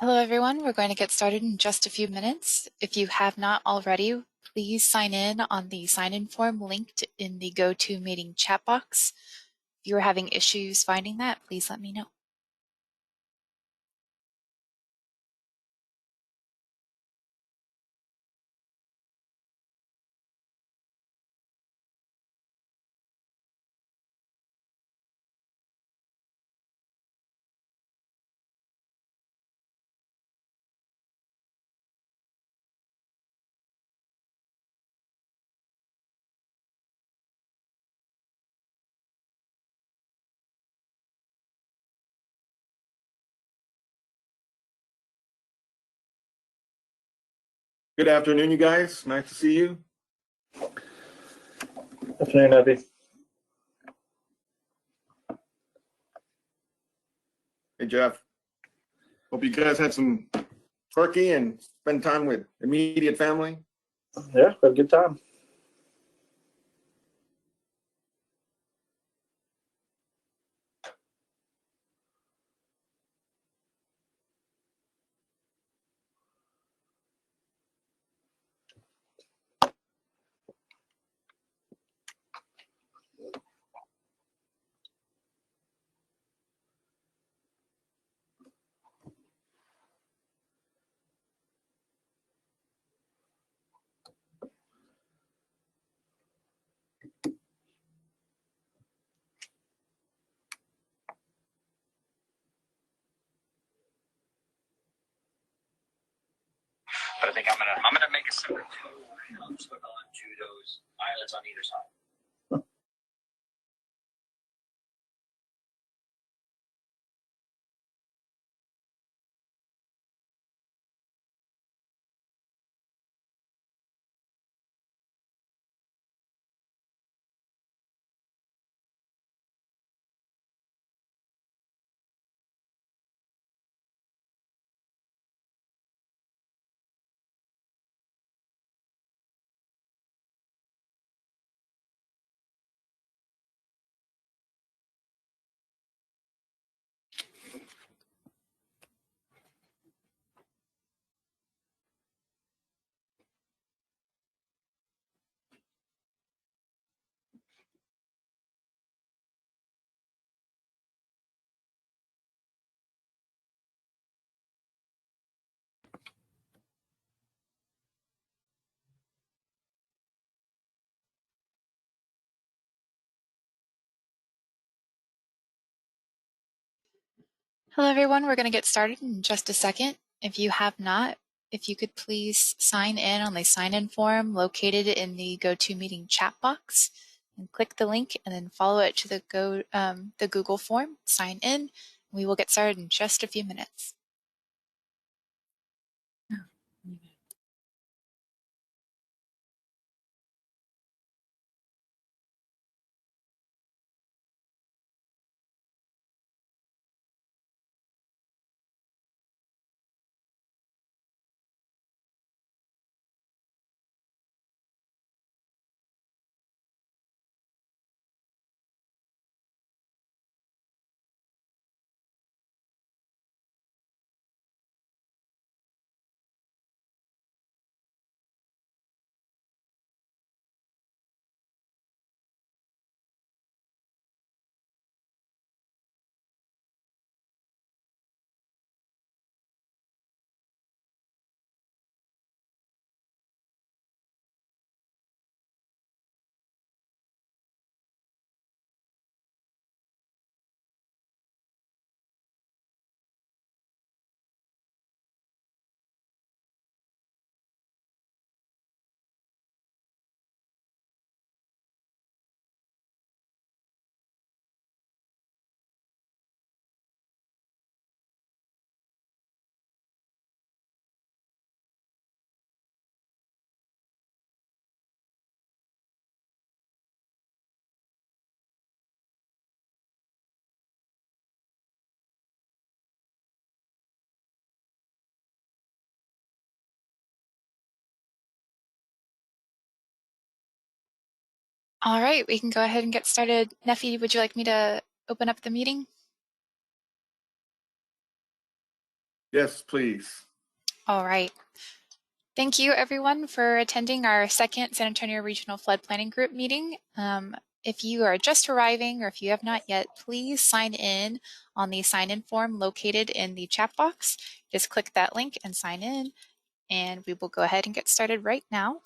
Hello, everyone. We're going to get started in just a few minutes. If you have not already, please sign in on the sign-in form linked in the GoToMeeting chat box. If you are having issues finding that, please let me know. Good afternoon, you guys. Nice to see you. Afternoon, Abby. Hey, Jeff. Hope you guys had some turkey and spend time with immediate family. Yeah, had a good time. But I think I'm gonna make a separate two. I'll just hook on to those eyelets on either side. Hello, everyone. We're going to get started in just a second. If you have not, if you could please sign in on the sign-in form located in the GoToMeeting chat box and click the link and then follow it to the Google form, sign in. We will get started in just a few minutes. All right, we can go ahead and get started. Neffy, would you like me to open up the meeting? Yes, please. All right. Thank you, everyone, for attending our second San Antonio Regional Flood Planning Group meeting. If you are just arriving or if you have not yet, please sign in on the sign-in form located in the chat box. Just click that link and sign in, and we will go ahead and get started right now.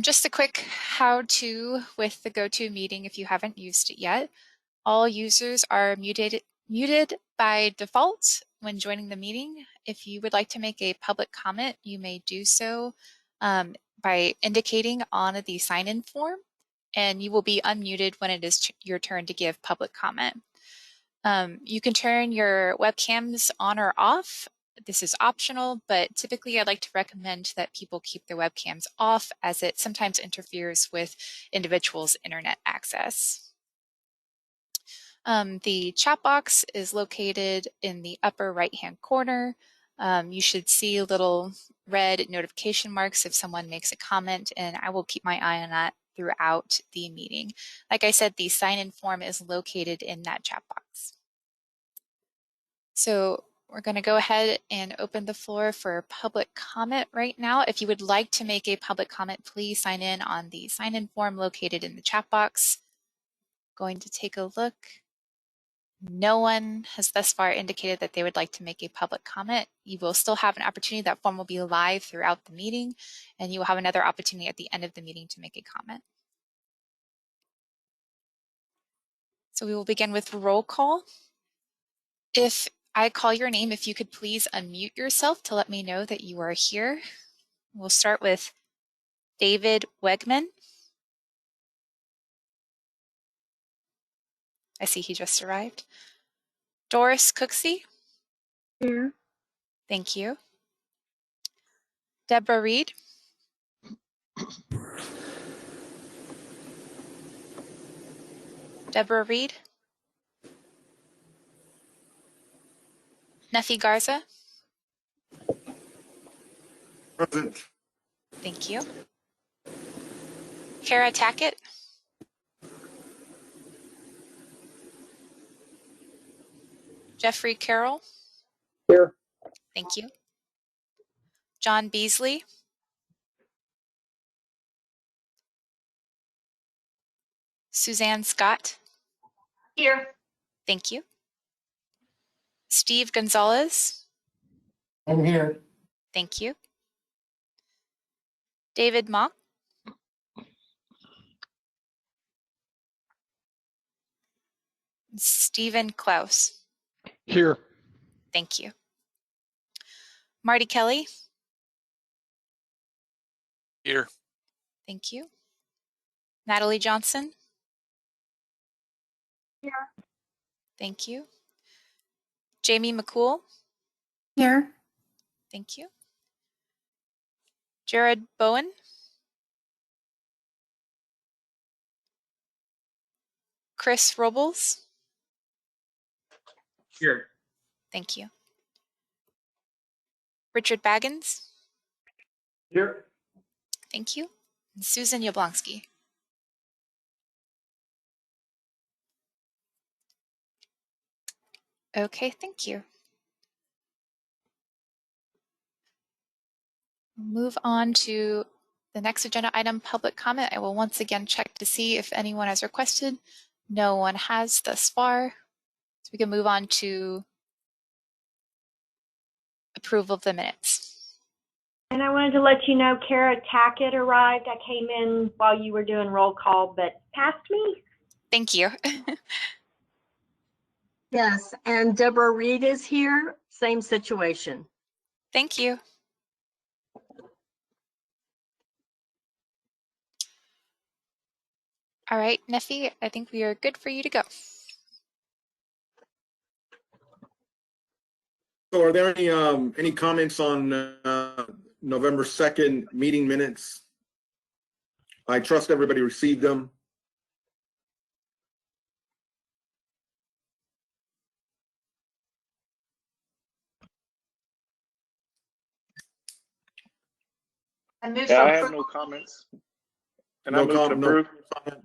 Just a quick how-to with the GoToMeeting if you haven't used it yet. All users are muted by default when joining the meeting. If you would like to make a public comment, you may do so by indicating on the sign-in form, and you will be unmuted when it is your turn to give public comment. You can turn your webcams on or off. This is optional, but typically I'd like to recommend that people keep their webcams off as it sometimes interferes with individuals' internet access. The chat box is located in the upper right-hand corner. You should see little red notification marks if someone makes a comment, and I will keep my eye on that throughout the meeting. Like I said, the sign-in form is located in that chat box. So we're going to go ahead and open the floor for public comment right now. If you would like to make a public comment, please sign in on the sign-in form located in the chat box. Going to take a look. No one has thus far indicated that they would like to make a public comment. You will still have an opportunity. That form will be live throughout the meeting, and you will have another opportunity at the end of the meeting to make a comment. So we will begin with roll call. If I call your name, if you could please unmute yourself to let me know that you are here. We'll start with David Wegman. I see he just arrived. Doris Cooksey. Here. Thank you. Deborah Reed. Deborah Reed. Nefi Garza. Present. Thank you. Kara Tackett. Jeffrey Carroll. Here. Thank you. John Beasley. Suzanne Scott. Here. Thank you. Steve Gonzalez. I'm here. Thank you. David Mock. Stephen Klaus. Here. Thank you. Marty Kelly. Here. Thank you. Natalie Johnson. Here. Thank you. Jamie McCool. Here. Thank you. Jared Bowen. Chris Robles. Here. Thank you. Richard Baggins. Here. Thank you. And Susan Yablonsky. Okay, thank you. Move on to the next agenda item, public comment. I will once again check to see if anyone has requested. No one has thus far. So we can move on to approval of the minutes. And I wanted to let you know Kara Tackett arrived. I came in while you were doing roll call, but passed me. Thank you. Yes, and Deborah Reed is here, same situation. Thank you. All right, Nefi, I think we are good for you to go. So are there any comments on November 2nd meeting minutes? I trust everybody received them. Yeah, I have no comments. And I move to approve. comment.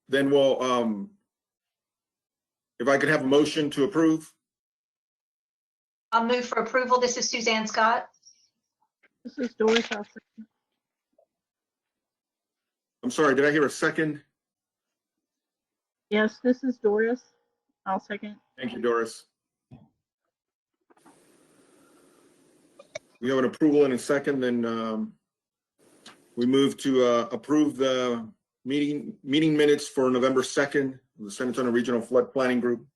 Then we'll, if I could have a motion to approve. I'll move for approval. This is Suzanne Scott. This is Doris. I'm sorry, did I hear a second? Yes, this is Doris. I'll second. Thank you, Doris. We have an approval in a second, then we move to approve the meeting minutes for November 2nd, the San Antonio Regional Flood Planning Group.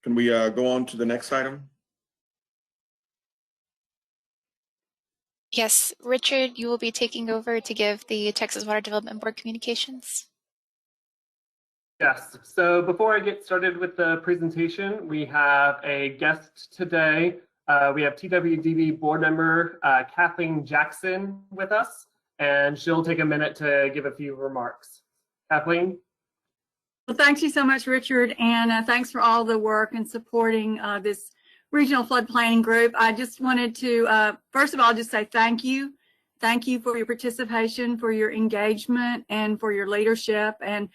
Can we go on to the next item? Yes, Richard, you will be taking over to give the Texas Water Development Board communications. Yes, so before I get started with the presentation, we have a guest today. We have TWDB board member Kathleen Jackson with us, and she'll take a minute to give a few remarks. Kathleen? Well, thank you so much, Richard, and thanks for all the work and supporting this regional flood planning group. I just wanted to, first of all, just say thank you. Thank you for your participation, for your engagement, and for your leadership. And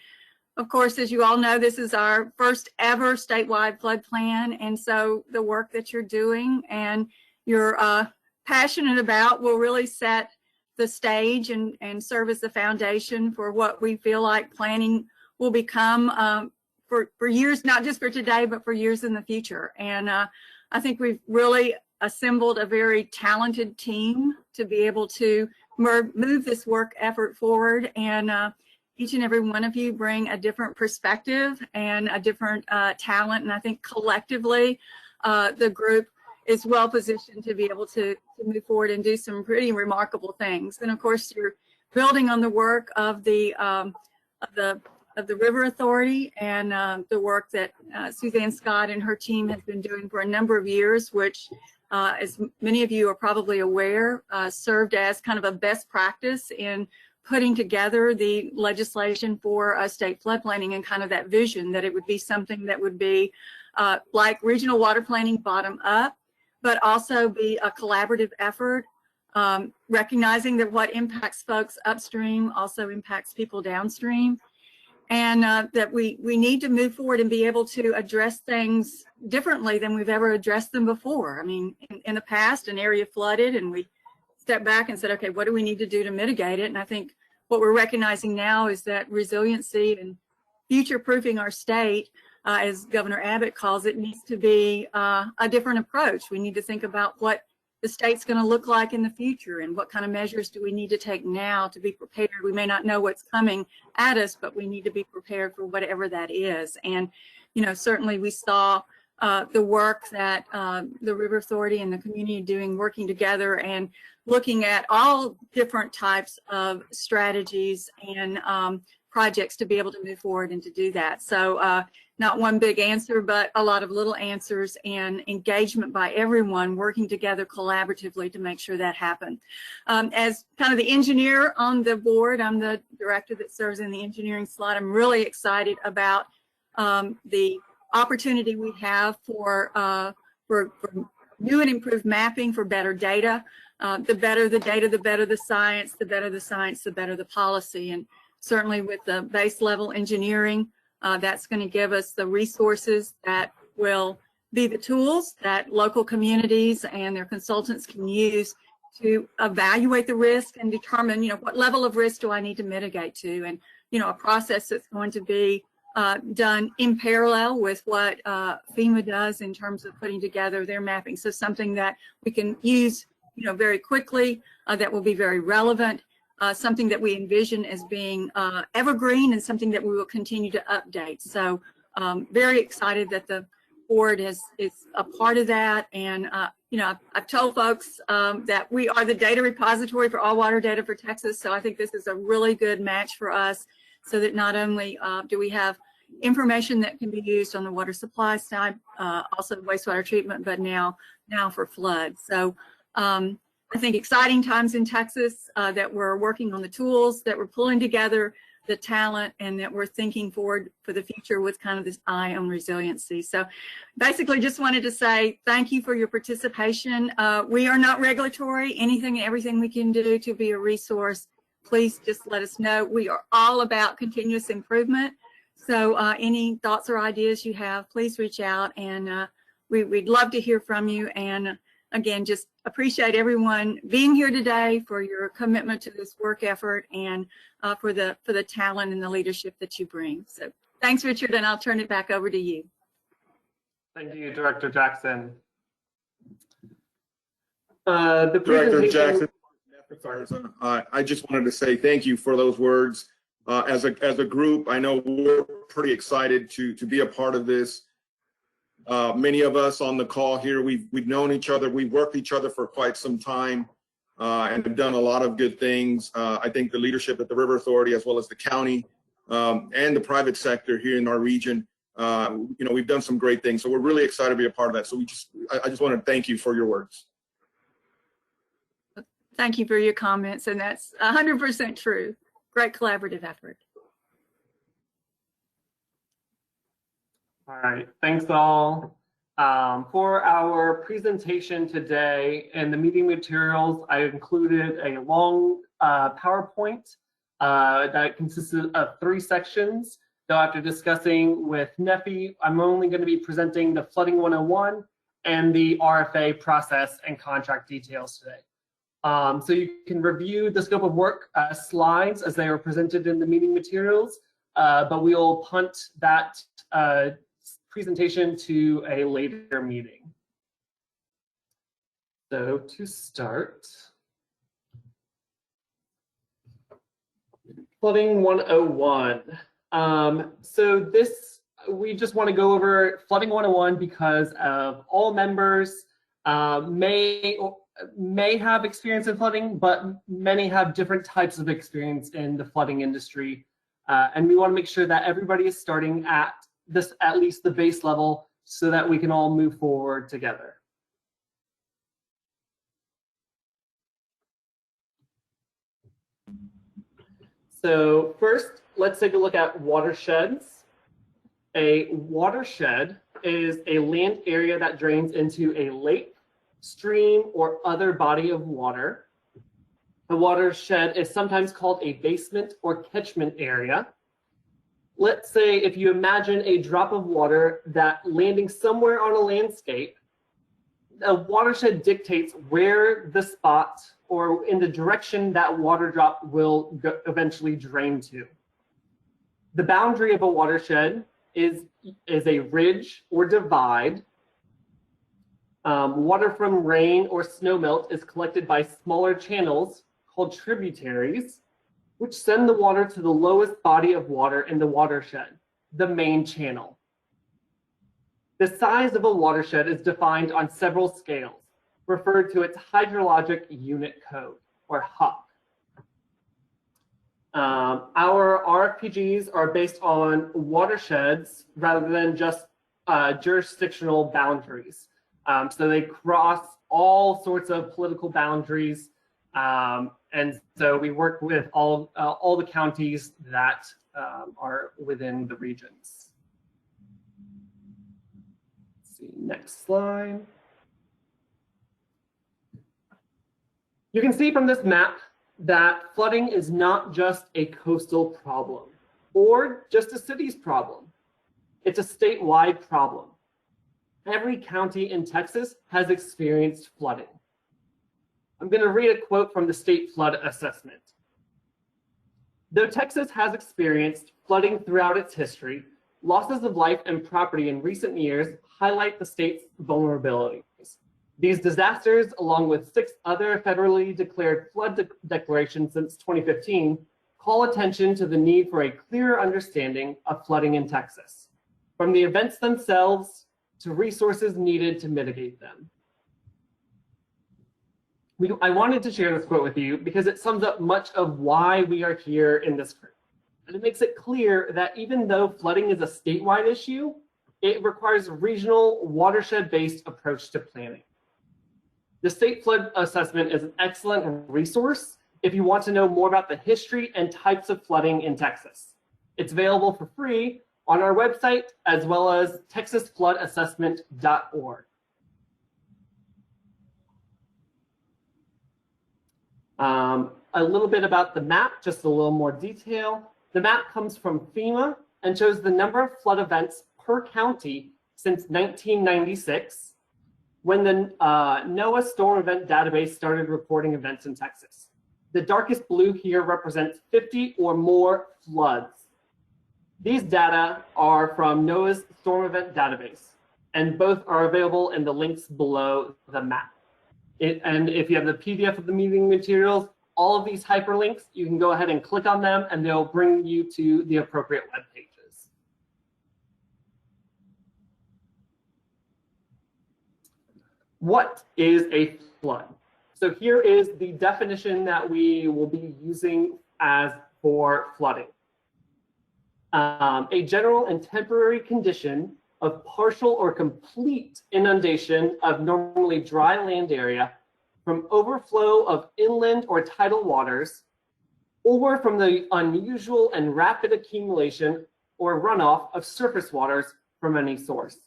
of course, as you all know, this is our first ever statewide flood plan. And so the work that you're doing and you're passionate about will really set the stage and serve as the foundation for what we feel like planning will become for years, not just for today, but for years in the future. And I think we've really assembled a very talented team to be able to move this work effort forward. And each and every one of you bring a different perspective and a different talent. And I think collectively, the group is well positioned to be able to move forward and do some pretty remarkable things. And of course, you're building on the work of the River Authority and the work that Suzanne Scott and her team has been doing for a number of years, which, as many of you are probably aware, served as kind of a best practice in putting together the legislation for state flood planning and kind of that vision that it would be something that would be like regional water planning bottom up, but also be a collaborative effort, recognizing that what impacts folks upstream also impacts people downstream. And that we need to move forward and be able to address things differently than we've ever addressed them before. I mean, in the past, an area flooded and we stepped back and said, okay, what do we need to do to mitigate it? And I think what we're recognizing now is that resiliency and future-proofing our state, as Governor Abbott calls it, needs to be a different approach. We need to think about what the state's going to look like in the future and what kind of measures do we need to take now to be prepared. We may not know what's coming at us, but we need to be prepared for whatever that is. And, you know, certainly we saw the work that the River Authority and the community doing, working together and looking at all different types of strategies and projects to be able to move forward and to do that. So not one big answer, but a lot of little answers and engagement by everyone working together collaboratively to make sure that happened. As kind of the engineer on the board, I'm the director that serves in the engineering slot. I'm really excited about the opportunity we have for new and improved mapping for better data. The better the data, the better the science, the better the science, the better the policy. And certainly with the base level engineering, that's going to give us the resources that will be the tools that local communities and their consultants can use to evaluate the risk and determine, you know, what level of risk do I need to mitigate to, and, you know, a process that's going to be done in parallel with what FEMA does in terms of putting together their mapping. So something that we can use, you know, very quickly, that will be very relevant. Something that we envision as being evergreen and something that we will continue to update. So very excited that the board is a part of that. And, you know, I've told folks that we are the data repository for all water data for Texas. So I think this is a really good match for us, so that not only do we have information that can be used on the water supply side, also wastewater treatment, but now for flood. So I think exciting times in Texas, that we're working on the tools, that we're pulling together the talent, and that we're thinking forward for the future with kind of this eye on resiliency. So basically just wanted to say thank you for your participation. We are not regulatory. Anything and everything we can do to be a resource, please just let us know. We are all about continuous improvement. So any thoughts or ideas you have, please reach out, and we'd love to hear from you. And again, just appreciate everyone being here today, for your commitment to this work effort, and for the talent and the leadership that you bring. So thanks, Richard, and I'll turn it back over to you. Thank you, Director Jackson. Director Jackson, I just wanted to say thank you for those words. As a group, I know we're pretty excited to be a part of this. Many of us on the call here, we've known each other, we've worked each other for quite some time, and have done a lot of good things. I think the leadership at the River Authority, as well as the county and the private sector here in our region, we've done some great things. So we're really excited to be a part of that. So I just want to thank you for your words. Thank you for your comments, and that's 100% true. Great collaborative effort. All right, thanks all. For our presentation today and the meeting materials, I included a long PowerPoint that consisted of 3 sections. So after discussing with Neffy, I'm only going to be presenting the Flooding 101 and the RFA process and contract details today. So you can review the scope of work slides as they are presented in the meeting materials, but we'll punt that presentation to a later meeting. So to start, Flooding 101. So we just want to go over Flooding 101 because of all members may have experience in flooding, but many have different types of experience in the flooding industry. And we want to make sure that everybody is starting at least the base level, so that we can all move forward together. So first, let's take a look at watersheds. A watershed is a land area that drains into a lake, stream, or other body of water. A watershed is sometimes called a basement or catchment area. Let's say if you imagine a drop of water that landing somewhere on a landscape, a watershed dictates where the spot or in the direction that water drop will eventually drain to. The boundary of a watershed is a ridge or divide. Water from rain or snowmelt is collected by smaller channels called tributaries, which send the water to the lowest body of water in the watershed, the main channel. The size of a watershed is defined on several scales, referred to its hydrologic unit code, or HUC. Our RFPGs are based on watersheds rather than just jurisdictional boundaries. So they cross all sorts of political boundaries, and so we work with all the counties that are within the regions. Let's see, next slide. You can see from this map that flooding is not just a coastal problem or just a city's problem. It's a statewide problem. Every county in Texas has experienced flooding. I'm going to read a quote from the State Flood Assessment. Though Texas has experienced flooding throughout its history, losses of life and property in recent years highlight the state's vulnerabilities. These disasters, along with 6 other federally declared flood declarations since 2015, call attention to the need for a clearer understanding of flooding in Texas, from the events themselves to resources needed to mitigate them. I wanted to share this quote with you because it sums up much of why we are here in this group. And it makes it clear that even though flooding is a statewide issue, it requires a regional watershed-based approach to planning. The State Flood Assessment is an excellent resource if you want to know more about the history and types of flooding in Texas. It's available for free on our website, as well as texasfloodassessment.org. a little bit about the map, just a little more detail. The map comes from FEMA and shows the number of flood events per county since 1996, when the NOAA Storm Event Database started reporting events in Texas. The darkest blue here represents 50 or more floods. These data are from NOAA's Storm Event Database, and both are available in the links below the map. And if you have the PDF of the meeting materials, all of these hyperlinks, you can go ahead and click on them and they'll bring you to the appropriate web pages. What is a flood? So here is the definition that we will be using as for flooding. A general and temporary condition of partial or complete inundation of normally dry land area from overflow of inland or tidal waters, or from the unusual and rapid accumulation or runoff of surface waters from any source.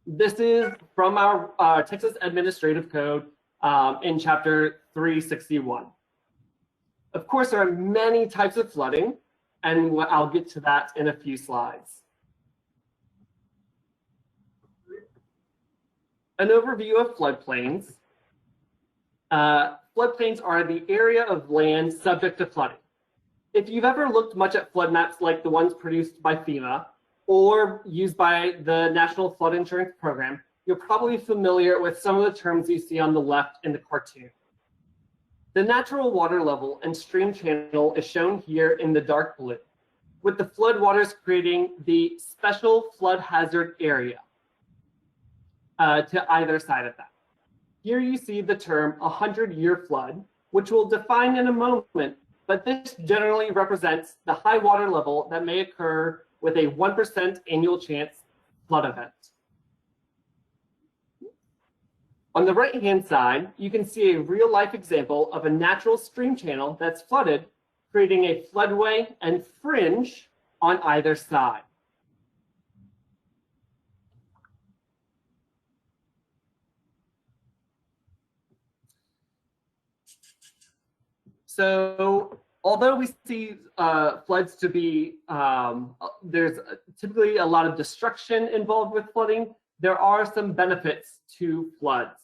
This is from our Texas Administrative Code in Chapter 361. Of course, there are many types of flooding, and I'll get to that in a few slides. An overview of floodplains. Floodplains are the area of land subject to flooding. If you've ever looked much at flood maps like the ones produced by FEMA or used by the National Flood Insurance Program, you're probably familiar with some of the terms you see on the left in the cartoon. The natural water level and stream channel is shown here in the dark blue, with the floodwaters creating the special flood hazard area to either side of that. Here you see the term 100-year flood, which we'll define in a moment, but this generally represents the high water level that may occur with a 1% annual chance flood event. On the right-hand side, you can see a real-life example of a natural stream channel that's flooded, creating a floodway and fringe on either side. So although we see floods to be, there's typically a lot of destruction involved with flooding, there are some benefits to floods.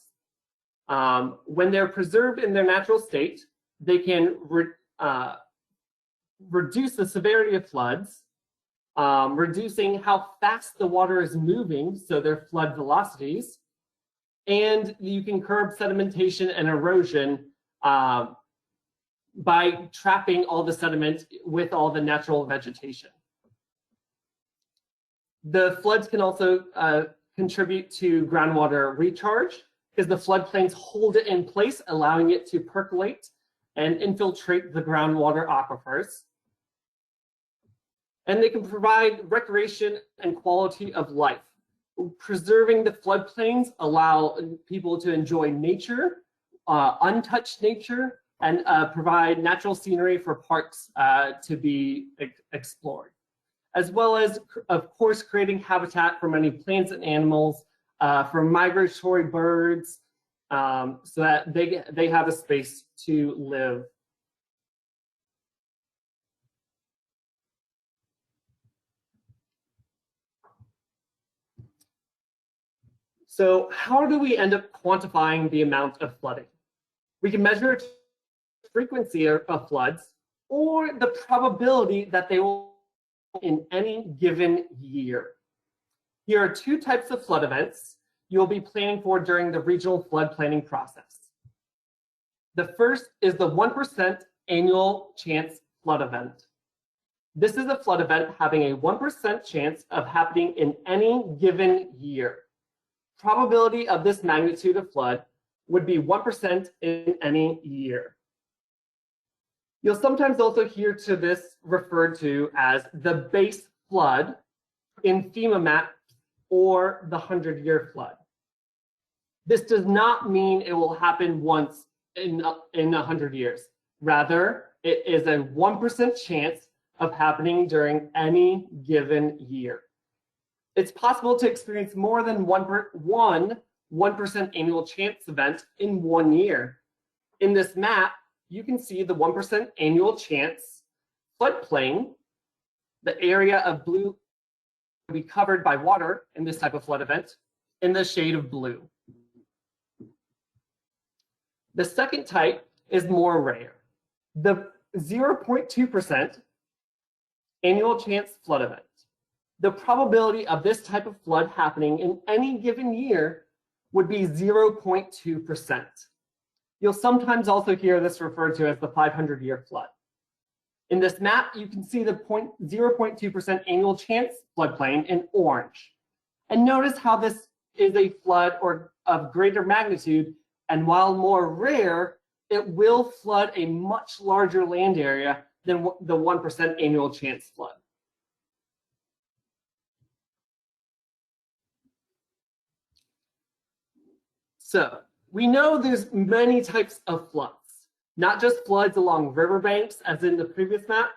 When they're preserved in their natural state, they can reduce the severity of floods, reducing how fast the water is moving, so their flood velocities, and you can curb sedimentation and erosion by trapping all the sediment with all the natural vegetation. The floods can also contribute to groundwater recharge, because the floodplains hold it in place, allowing it to percolate and infiltrate the groundwater aquifers. And they can provide recreation and quality of life. Preserving the floodplains allow people to enjoy nature, untouched nature, and provide natural scenery for parks to be explored, as well as, of course, creating habitat for many plants and animals, for migratory birds, so that they have a space to live. So how do we end up quantifying the amount of flooding? We can measure frequency of floods or the probability that they will in any given year. Here are two types of flood events you'll be planning for during the regional flood planning process. The first is the 1% annual chance flood event. This is a flood event having a 1% chance of happening in any given year. Probability of this magnitude of flood would be 1% in any year. You'll sometimes also hear to this referred to as the base flood in FEMA maps or the 100-year flood. This does not mean it will happen once in 100 years. Rather, it is a 1% chance of happening during any given year. It's possible to experience more than 1% annual chance event in 1 year. In this map, you can see the 1% annual chance floodplain. The area of blue will be covered by water in this type of flood event in the shade of blue. The second type is more rare. The 0.2% annual chance flood event. The probability of this type of flood happening in any given year would be 0.2%. You'll sometimes also hear this referred to as the 500-year flood. In this map, you can see the 0.2% annual chance floodplain in orange. And notice how this is a flood of greater magnitude, and while more rare, it will flood a much larger land area than the 1% annual chance flood. So we know there's many types of floods, not just floods along riverbanks as in the previous map,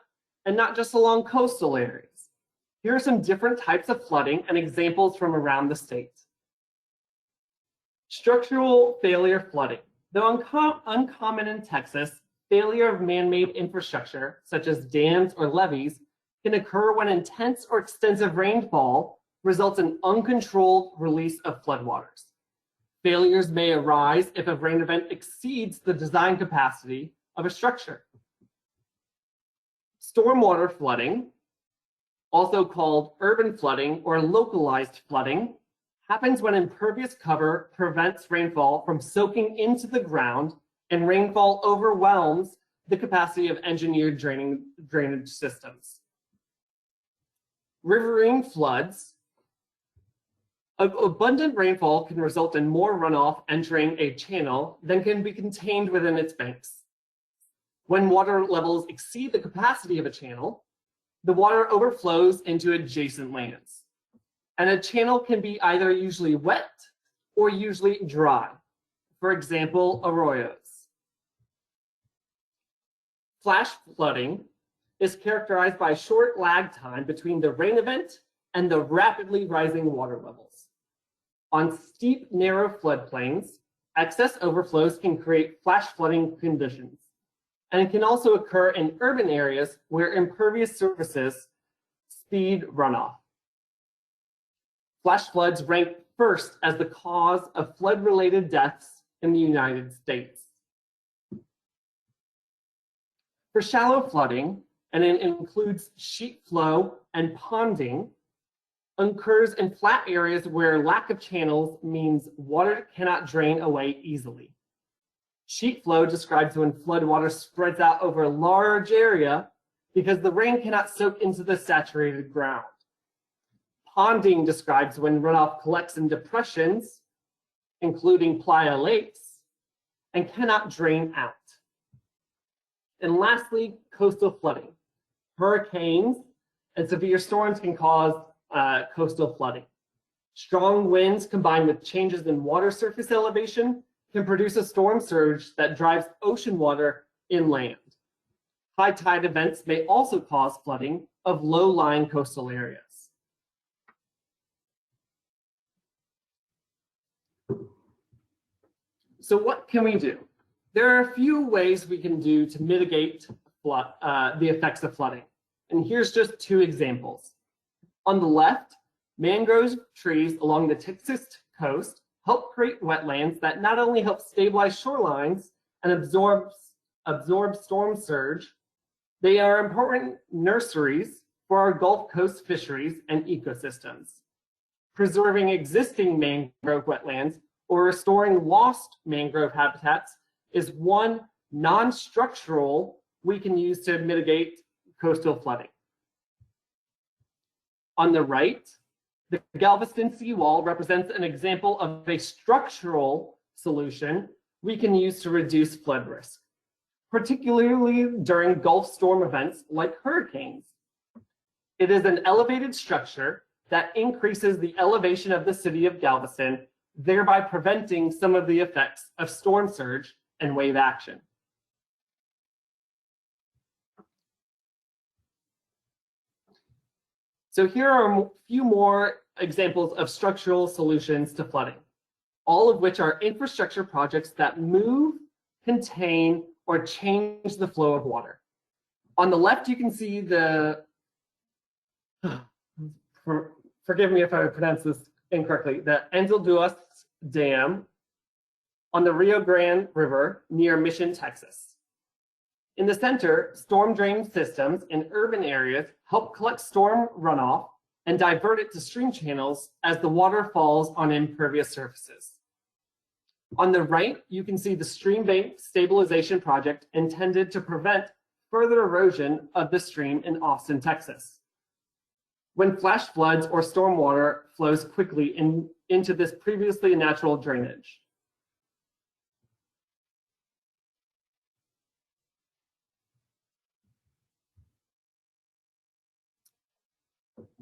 and not just along coastal areas. Here are some different types of flooding and examples from around the state. Structural failure flooding. Though uncommon in Texas, failure of man-made infrastructure, such as dams or levees, can occur when intense or extensive rainfall results in uncontrolled release of floodwaters. Failures may arise if a rain event exceeds the design capacity of a structure. Stormwater flooding, also called urban flooding or localized flooding, happens when impervious cover prevents rainfall from soaking into the ground and rainfall overwhelms the capacity of engineered drainage systems. Riverine floods. Abundant rainfall can result in more runoff entering a channel than can be contained within its banks. When water levels exceed the capacity of a channel, the water overflows into adjacent lands. And a channel can be either usually wet or usually dry. For example, arroyos. Flash flooding is characterized by a short lag time between the rain event and the rapidly rising water levels. On steep, narrow floodplains, excess overflows can create flash flooding conditions. And it can also occur in urban areas where impervious surfaces speed runoff. Flash floods rank first as the cause of flood-related deaths in the United States. For shallow flooding, and it includes sheet flow and ponding, occurs in flat areas where lack of channels means water cannot drain away easily. Sheet flow describes when floodwater spreads out over a large area because the rain cannot soak into the saturated ground. Ponding describes when runoff collects in depressions, including playa lakes, and cannot drain out. And lastly, coastal flooding. Hurricanes and severe storms can cause coastal flooding. Strong winds combined with changes in water surface elevation can produce a storm surge that drives ocean water inland. High tide events may also cause flooding of low-lying coastal areas. So what can we do? There are a few ways we can do to mitigate the effects of flooding. And here's just two examples. On the left, mangrove trees along the Texas coast help create wetlands that not only help stabilize shorelines and absorb storm surge, they are important nurseries for our Gulf Coast fisheries and ecosystems. Preserving existing mangrove wetlands or restoring lost mangrove habitats is one non-structural we can use to mitigate coastal flooding. On the right, the Galveston seawall represents an example of a structural solution we can use to reduce flood risk, particularly during Gulf storm events like hurricanes. It is an elevated structure that increases the elevation of the city of Galveston, thereby preventing some of the effects of storm surge and wave action. So here are a few more examples of structural solutions to flooding, all of which are infrastructure projects that move, contain, or change the flow of water. On the left, you can see the, forgive me if I pronounce this incorrectly, the Anzalduas Dam on the Rio Grande River near Mission, Texas. In the center, storm drain systems in urban areas help collect storm runoff and divert it to stream channels as the water falls on impervious surfaces. On the right, you can see the stream bank stabilization project intended to prevent further erosion of the stream in Austin, Texas. When flash floods or stormwater flows quickly into this previously natural drainage.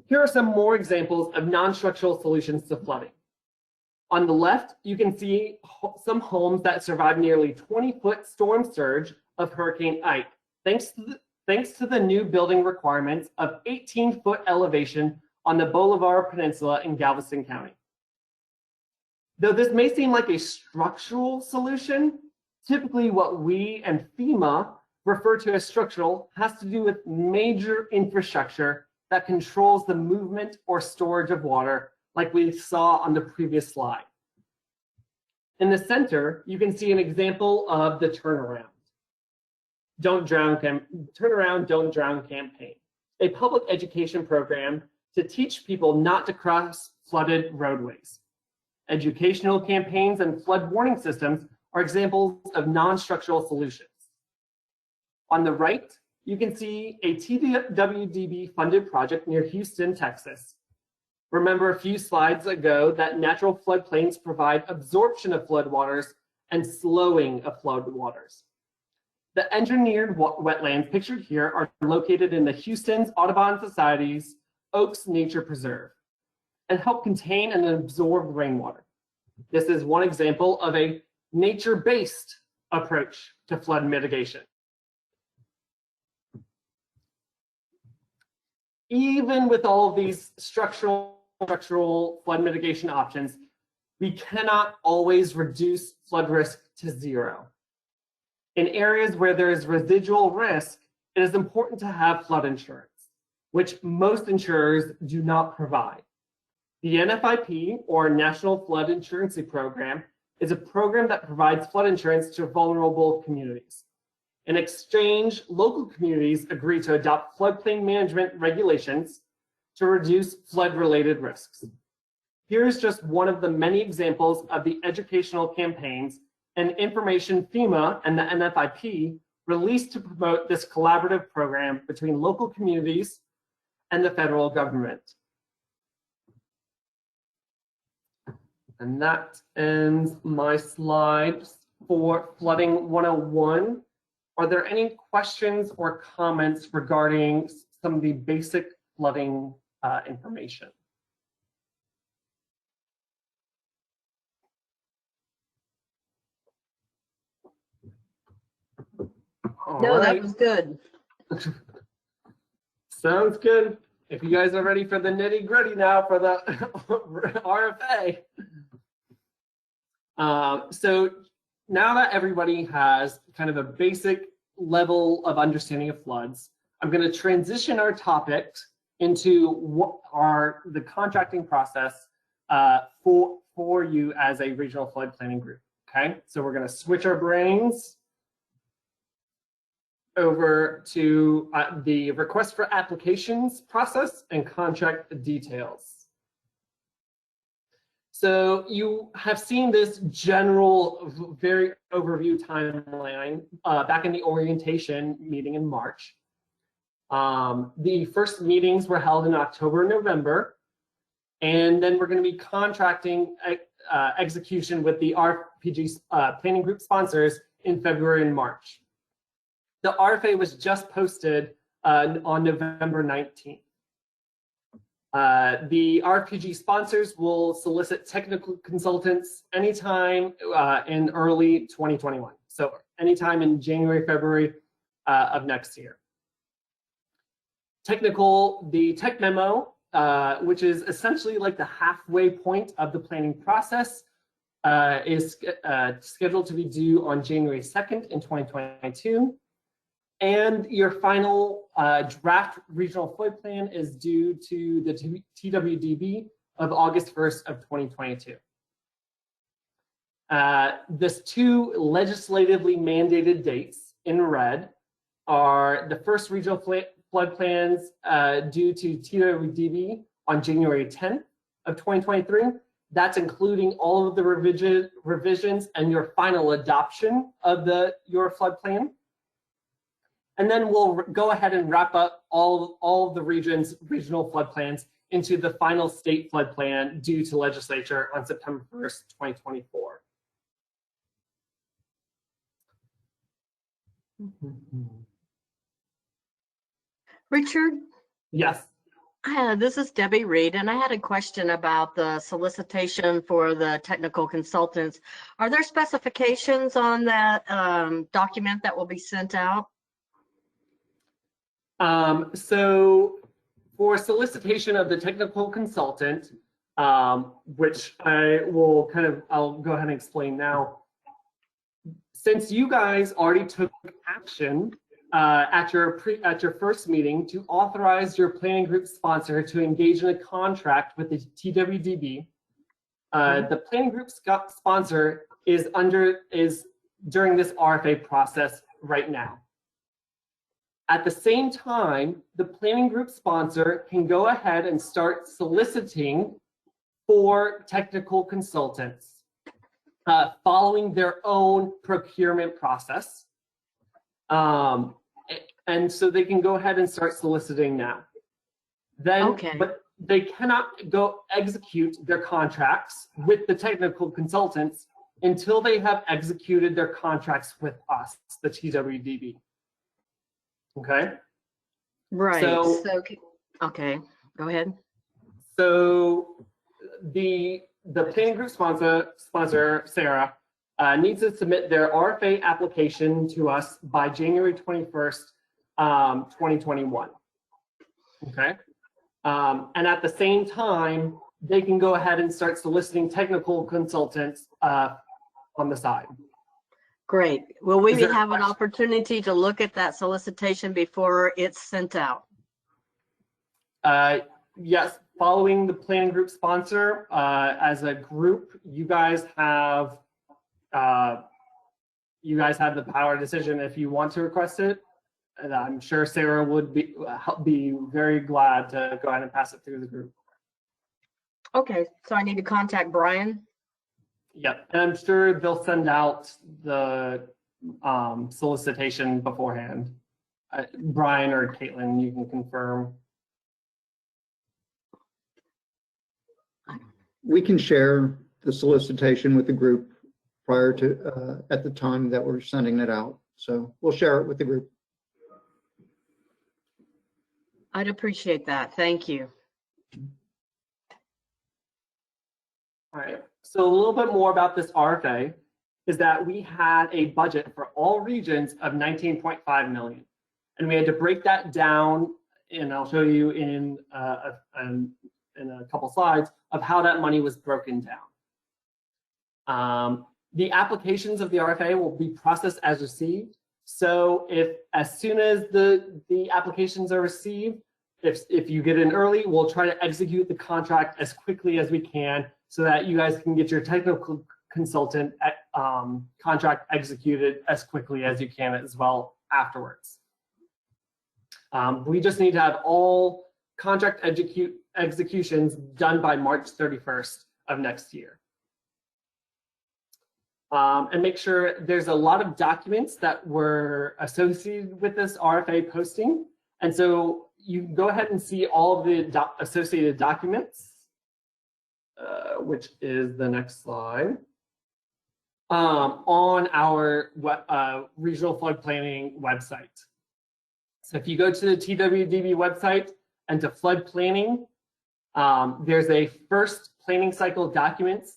Here are some more examples of non-structural solutions to flooding. On the left, you can see some homes that survived nearly 20-foot storm surge of Hurricane Ike, thanks to the new building requirements of 18-foot elevation on the Bolivar Peninsula in Galveston County. Though this may seem like a structural solution, typically what we and FEMA refer to as structural has to do with major infrastructure that controls the movement or storage of water, like we saw on the previous slide. In the center, you can see an example of the Turnaround, Don't Drown campaign, a public education program to teach people not to cross flooded roadways. Educational campaigns and flood warning systems are examples of non-structural solutions. On the right, you can see a TWDB funded project near Houston, Texas. Remember a few slides ago that natural floodplains provide absorption of floodwaters and slowing of floodwaters. The engineered wetlands pictured here are located in the Houston's Audubon Society's Oaks Nature Preserve and help contain and absorb rainwater. This is one example of a nature-based approach to flood mitigation. Even with all of these structural flood mitigation options, we cannot always reduce flood risk to zero. In areas where there is residual risk, it is important to have flood insurance, which most insurers do not provide. The NFIP, or National Flood Insurance Program, is a program that provides flood insurance to vulnerable communities. In exchange, local communities agree to adopt floodplain management regulations to reduce flood-related risks. Here's just one of the many examples of the educational campaigns and information FEMA and the NFIP released to promote this collaborative program between local communities and the federal government. And that ends my slides for Flooding 101. Are there any questions or comments regarding some of the basic flooding information? No, that was good. Sounds good. If you guys are ready for the nitty gritty now for the RFA. So now that everybody has kind of a basic level of understanding of floods, I'm going to transition our topic into what are the contracting process for you as a regional flood planning group. Okay, so we're going to switch our brains over to the request for applications process and contract details. So you have seen this general, very overview timeline back in the orientation meeting in March. The first meetings were held in October and November, and then we're going to be contracting execution with the SARFPG planning group sponsors in February and March. The RFA was just posted on November 19th. The RPG sponsors will solicit technical consultants anytime in early 2021. So anytime in January, February of next year. The tech memo, which is essentially like the halfway point of the planning process, is scheduled to be due on January 2nd in 2022. And your final draft regional flood plan is due to the TWDB of August 1st of 2022. This 2 legislatively mandated dates in red are the first regional flood plans due to TWDB on January 10th of 2023. That's including all of the revisions and your final adoption of your flood plan. And then we'll go ahead and wrap up all of the regional flood plans into the final state flood plan due to legislature on September 1st, 2024. Richard? Yes. This is Debbie Reed, and I had a question about the solicitation for the technical consultants. Are there specifications on that document that will be sent out? So for solicitation of the technical consultant, which I'll go ahead and explain now. Since you guys already took action at your first meeting to authorize your planning group sponsor to engage in a contract with the TWDB, the planning group sponsor is during this RFA process right now. At the same time, the planning group sponsor can go ahead and start soliciting for technical consultants, following their own procurement process. And so they can go ahead and start soliciting now. But they cannot go execute their contracts with the technical consultants until they have executed their contracts with us, the TWDB. Okay. Right. So okay, go ahead. So the planning group sponsor Sarah needs to submit their RFA application to us by January 21st, 2021. Okay. And at the same time, they can go ahead and start soliciting technical consultants on the side. Great. Will we have an opportunity to look at that solicitation before it's sent out? Yes, following the planning group sponsor, as a group, you guys have the power of decision if you want to request it. And I'm sure Sarah would be very glad to go ahead and pass it through the group. Okay, so I need to contact Brian. Yep, and I'm sure they'll send out the solicitation beforehand. Brian or Caitlin, you can confirm. We can share the solicitation with the group prior to, at the time that we're sending it out. So we'll share it with the group. I'd appreciate that. Thank you. All right, so a little bit more about this RFA is that we had a budget for all regions of 19.5 million. And we had to break that down, and I'll show you in a couple slides of how that money was broken down. The applications of the RFA will be processed as received. So as soon as the applications are received, if you get in early, we'll try to execute the contract as quickly as we can so that you guys can get your technical consultant contract executed as quickly as you can as well afterwards. We just need to have all contract executions done by March 31st of next year. And make sure there's a lot of documents that were associated with this RFA posting. And so you can go ahead and see all of the associated documents, which is the next slide, on our regional flood planning website. So if you go to the TWDB website and to flood planning, there's a first planning cycle documents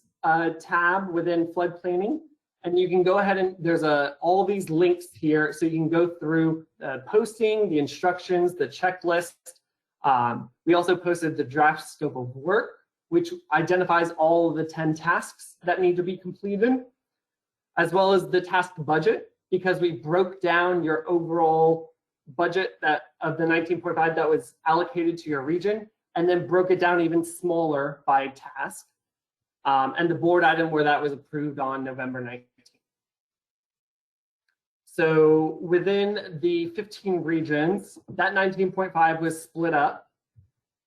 tab within flood planning. And you can go ahead and there's all these links here. So you can go through posting, the instructions, the checklist. We also posted the draft scope of work, which identifies all of the 10 tasks that need to be completed, as well as the task budget, because we broke down your overall budget of the 19.5 that was allocated to your region, and then broke it down even smaller by task, and the board item where that was approved on November 19th. So within the 15 regions, that 19.5 was split up,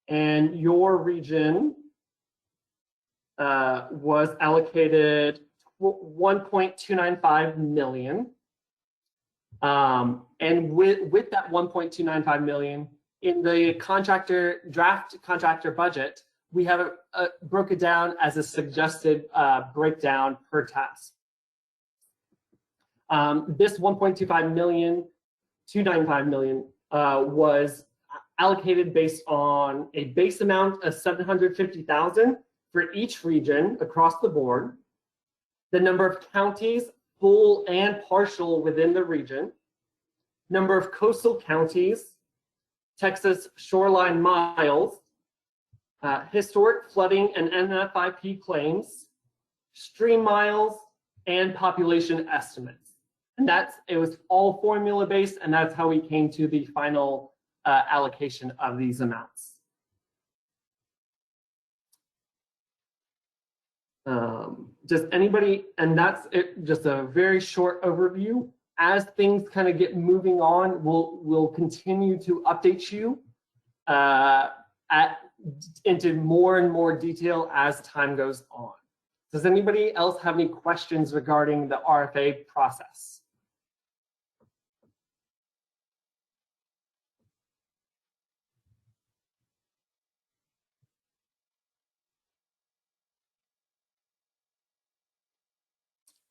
and your region was allocated 1.295 million. And with that 1.295 million, in the draft contractor budget, we have broke it down as a suggested breakdown per task. This 1.25 million, 295 million was allocated based on a base amount of 750,000 for each region across the board, the number of counties, full and partial within the region, number of coastal counties, Texas shoreline miles, historic flooding and NFIP claims, stream miles, and population estimates. And it was all formula based, and that's how we came to the final allocation of these amounts. Just anybody, and that's it, just a very short overview. As things kind of get moving on, we'll continue to update you into more and more detail as time goes on. Does anybody else have any questions regarding the RFA process?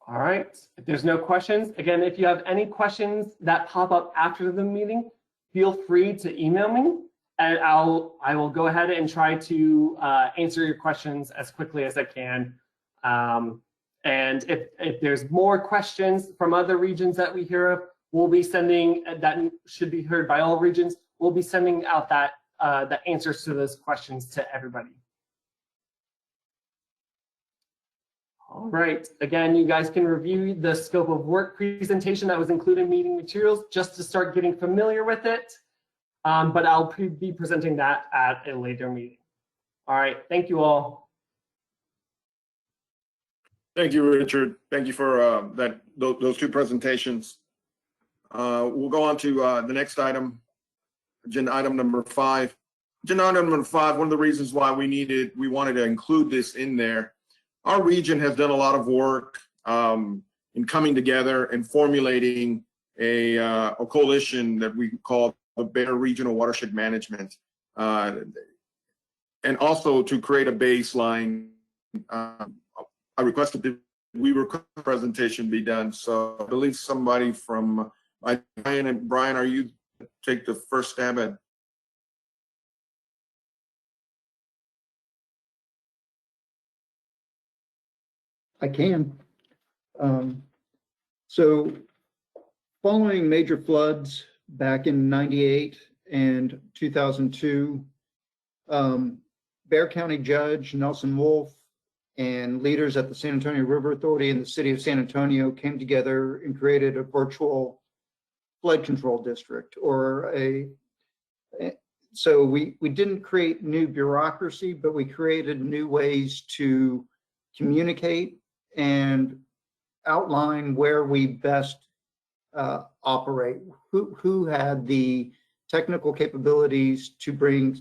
All right, if there's no questions, again, if you have any questions that pop up after the meeting, feel free to email me, and I will go ahead and try to answer your questions as quickly as I can. And if there's more questions from other regions that we hear of, we'll be sending, that should be heard by all regions, we'll be sending out the answers to those questions to everybody. All right, again, you guys can review the scope of work presentation that was included in meeting materials just to start getting familiar with it. But I'll be presenting that at a later meeting. All right, thank you all. Thank you, Richard. Thank you for those two presentations. We'll go on to the next item, agenda item number 5. Agenda item number 5, one of the reasons why we wanted to include this in there. Our region has done a lot of work in coming together and formulating a coalition that we call the Bear Regional Watershed Management, and also to create a baseline. I requested that a presentation be done, so I believe somebody from Brian, are you take the first stab at? I can. So following major floods back in '98 and 2002, Bexar County Judge Nelson Wolf and leaders at the San Antonio River Authority and the City of San Antonio came together and created a virtual flood control district, so we didn't create new bureaucracy, but we created new ways to communicate and outline where we best operate, who had the technical capabilities to bring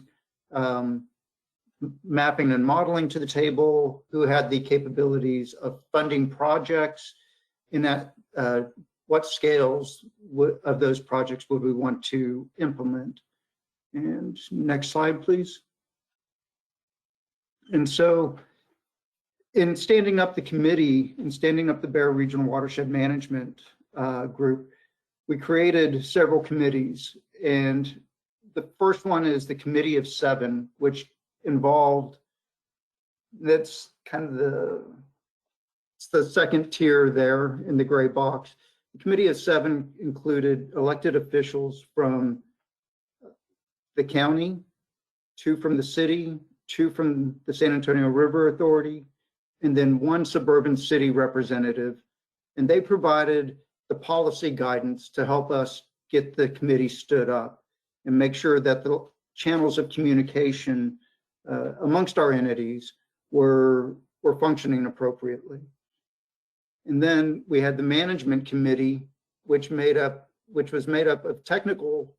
mapping and modeling to the table, who had the capabilities of funding projects, in that what scales of those projects would we want to implement. And next slide, please. And so in standing up the committee and standing up the Bear Regional Watershed Management group, we created several committees. And the first one is the Committee of 7, which involved, that's kind of it's the second tier there in the gray box. The Committee of 7 included elected officials from the county, 2 from the city, 2 from the San Antonio River Authority, and then 1 suburban city representative. And they provided the policy guidance to help us get the committee stood up and make sure that the channels of communication amongst our entities were functioning appropriately. And then we had the management committee, which was made up of technical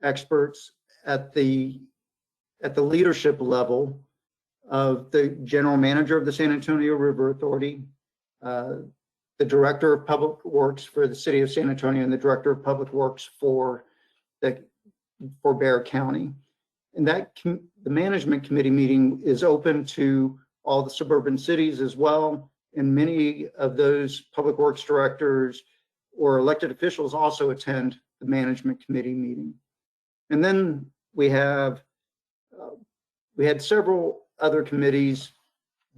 experts at the leadership level of the general manager of the San Antonio River Authority, the director of public works for the city of San Antonio, and the director of public works for Bexar County. And the management committee meeting is open to all the suburban cities as well. And many of those public works directors or elected officials also attend the management committee meeting. And then we had several other committees.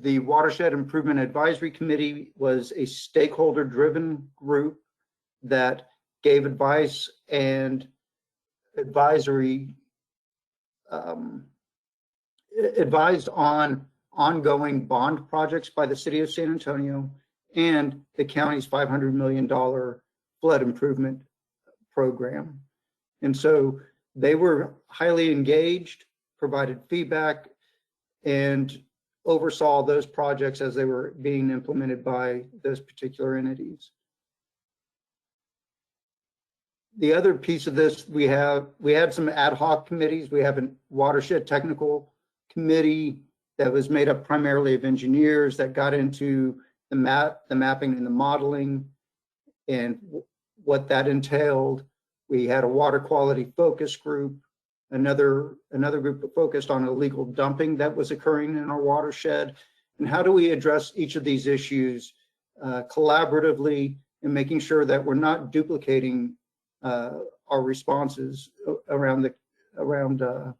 The Watershed Improvement Advisory Committee was a stakeholder-driven group that gave advice and advised on ongoing bond projects by the city of San Antonio and the county's $500 million flood improvement program. And so they were highly engaged, provided feedback, and oversaw those projects as they were being implemented by those particular entities. The other piece of this, we had some ad hoc committees. We have a watershed technical committee that was made up primarily of engineers that got into the mapping and the modeling and what that entailed. We had a water quality focus group, another group that focused on illegal dumping that was occurring in our watershed, and how do we address each of these issues collaboratively and making sure that we're not duplicating our responses around the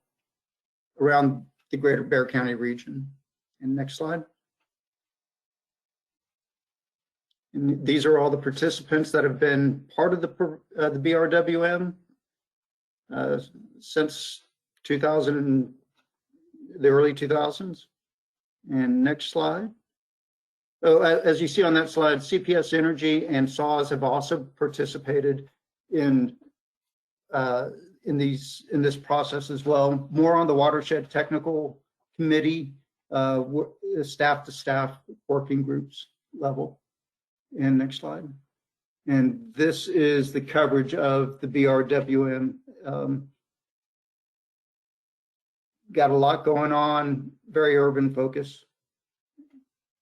greater Bexar County region. And next slide. And these are all the participants that have been part of the BRWM since the early 2000s. And next slide. Oh, as you see on that slide, CPS Energy and SAWS have also participated in this process as well. More on the Watershed Technical Committee, staff to staff working groups level. And next slide. And this is the coverage of the BRWM. Got a lot going on, very urban focus.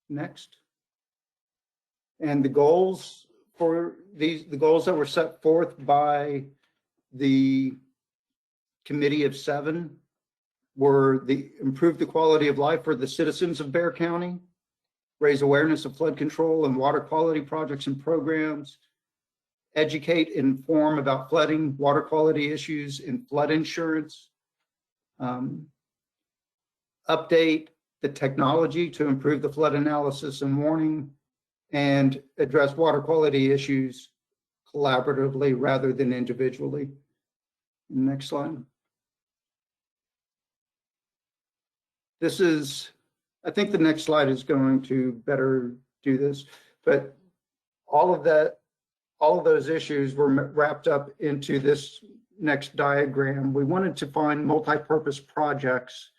Next. And the goals for the goals that were set forth by the committee of 7 were improve the quality of life for the citizens of Bexar County, raise awareness of flood control and water quality projects and programs, educate and inform about flooding, water quality issues, and flood insurance, update the technology to improve the flood analysis and warning, and address water quality issues collaboratively rather than individually. Next slide. I think the next slide is going to better do this, but all of those issues were wrapped up into this next diagram. We wanted to find multi-purpose projects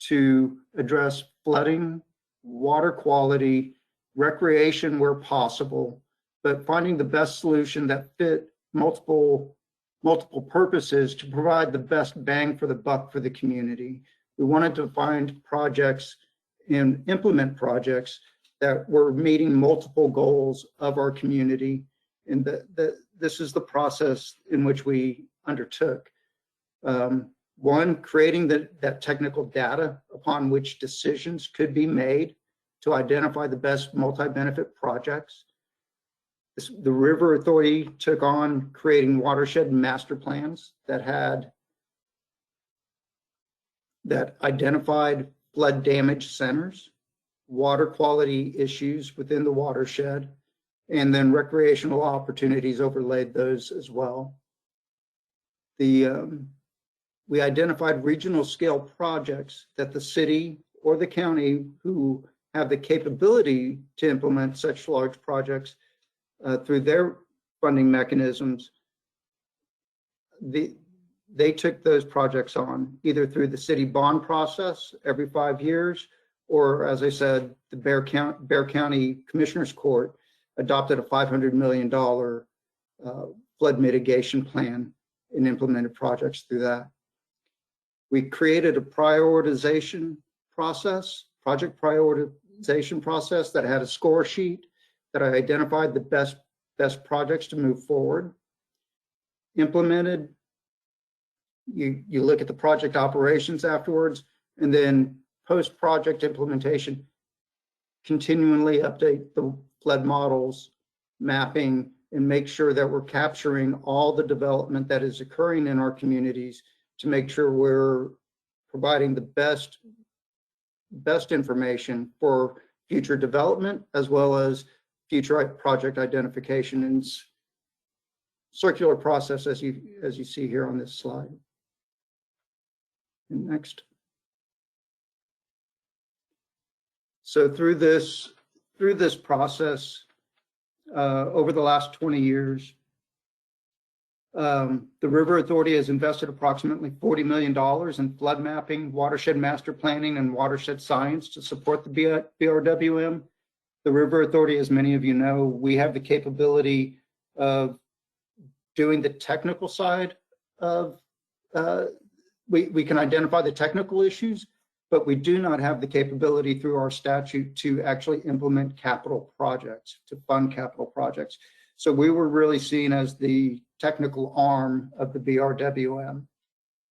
to address flooding, water quality, recreation where possible, but finding the best solution that fit multiple purposes to provide the best bang for the buck for the community. We wanted to find projects and implement projects that were meeting multiple goals of our community. And this is the process in which we undertook. One, creating that technical data upon which decisions could be made to identify the best multi-benefit projects. The River Authority took on creating watershed master plans that identified flood damage centers, water quality issues within the watershed, and then recreational opportunities overlaid those as well. The we identified regional scale projects that the city or the county who have the capability to implement such large projects through their funding mechanisms, they took those projects on either through the city bond process every 5 years, or as I said, the Bexar County Commissioners Court adopted a $500 million flood mitigation plan and implemented projects through that. We created a prioritization process, project prioritization process that had a score sheet that I identified the best projects to move forward. Implemented, you look at the project operations afterwards, and then post-project implementation, continually update the flood models, mapping, and make sure that we're capturing all the development that is occurring in our communities to make sure we're providing the best information for future development as well as future project identification and circular process as you see here on this slide. And next. So through this process, over the last 20 years, the River Authority has invested approximately $40 million in flood mapping, watershed master planning, and watershed science to support the BRWM. The River Authority, as many of you know, we have the capability of doing the technical side of, we can identify the technical issues, but we do not have the capability through our statute to actually implement capital projects, to fund capital projects. So we were really seen as the technical arm of the BRWM.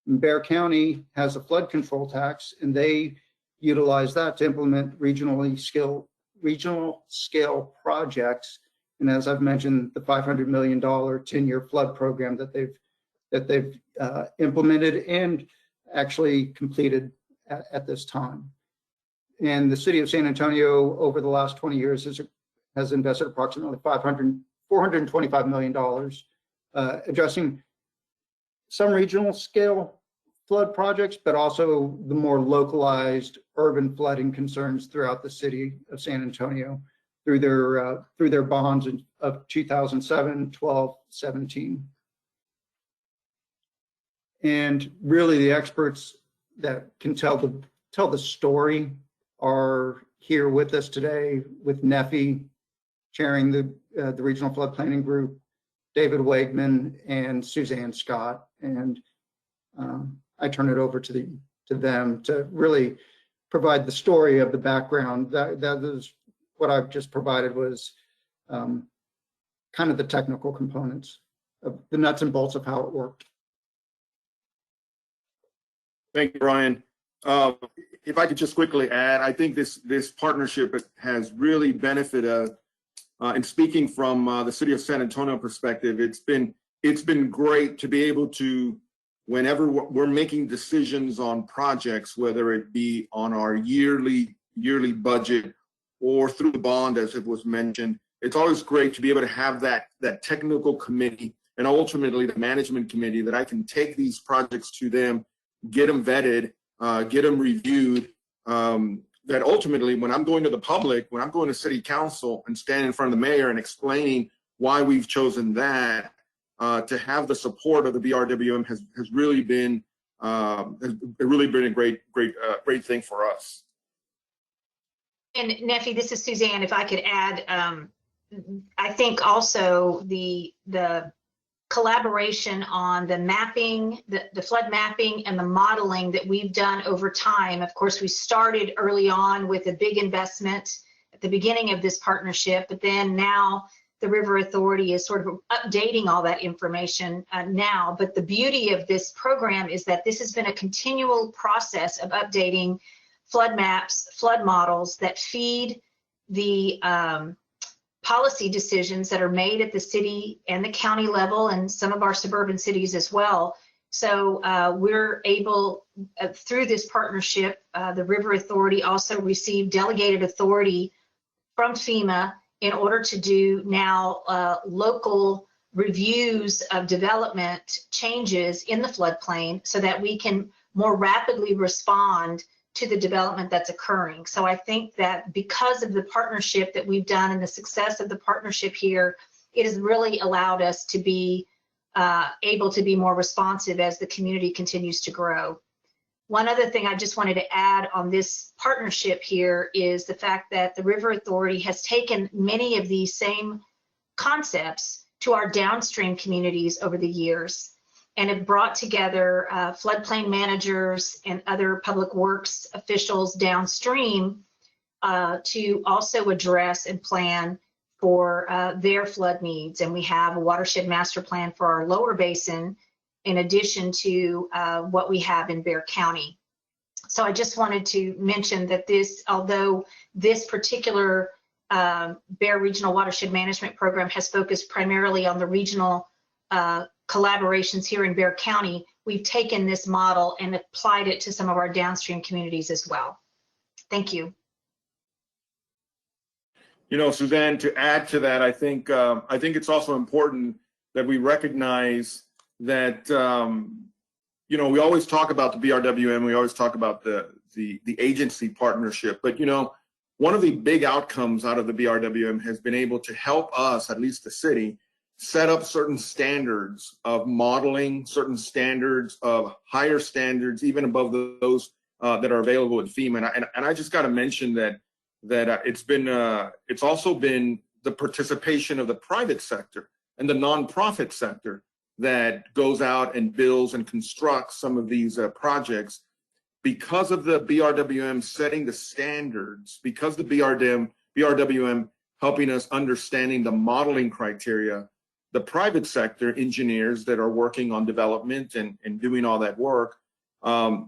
Bexar County has a flood control tax, and they utilize that to implement regional scale projects. And as I've mentioned, the $500 million 10-year flood program that they've implemented and actually completed at this time. And the city of San Antonio over the last 20 years has invested approximately $425 million addressing some regional scale flood projects, but also the more localized urban flooding concerns throughout the city of San Antonio through their bonds of 2007, 12, 17. And really the experts that can tell the story are here with us today, with Neffy chairing the Regional Flood Planning Group, David Wegman, and Suzanne Scott. And I turn it over to them to really provide the story of the background. That is what I've just provided was kind of the technical components of the nuts and bolts of how it worked. Thank you, Brian. If I could just quickly add, I think this partnership has really benefited, and speaking from the city of San Antonio perspective, it's been great to be able to, whenever we're making decisions on projects, whether it be on our yearly budget or through the bond, as it was mentioned, it's always great to be able to have that technical committee and ultimately the management committee that I can take these projects to them, get them vetted, get them reviewed, that ultimately when I'm going to the public, when I'm going to city council and standing in front of the mayor and explaining why we've chosen that, to have the support of the BRWM has really been a great thing for us. And Neffy, this is Suzanne. If I could add, I think also the collaboration on the mapping, the flood mapping and the modeling that we've done over time. Of course, we started early on with a big investment at the beginning of this partnership, but then now the River Authority is sort of updating all that information now. But the beauty of this program is that this has been a continual process of updating flood maps, flood models that feed the policy decisions that are made at the city and the county level and some of our suburban cities as well. So we're able, through this partnership, the River Authority also received delegated authority from FEMA in order to do now local reviews of development changes in the floodplain so that we can more rapidly respond to the development that's occurring. So I think that because of the partnership that we've done and the success of the partnership here, it has really allowed us to be able to be more responsive as the community continues to grow. One other thing I just wanted to add on this partnership here is the fact that the River Authority has taken many of these same concepts to our downstream communities over the years and have brought together floodplain managers and other public works officials downstream to also address and plan for their flood needs. And we have a watershed master plan for our lower basin in addition to what we have in Bexar County. So I just wanted to mention that this, although this particular Bexar Regional Watershed Management Program has focused primarily on the regional collaborations here in Bexar County, we've taken this model and applied it to some of our downstream communities as well. Thank you. You know, Suzanne, to add to that, I think it's also important that we recognize that, you know, we always talk about the BRWM, we always talk about the agency partnership, but, you know, one of the big outcomes out of the BRWM has been able to help us, at least the city, set up certain standards of modeling, certain standards of higher standards, even above those that are available at FEMA. And I just got to mention that it's also been the participation of the private sector and the nonprofit sector that goes out and builds and constructs some of these projects. Because of the BRWM setting the standards, because the BRWM helping us understanding the modeling criteria, the private sector engineers that are working on development and doing all that work,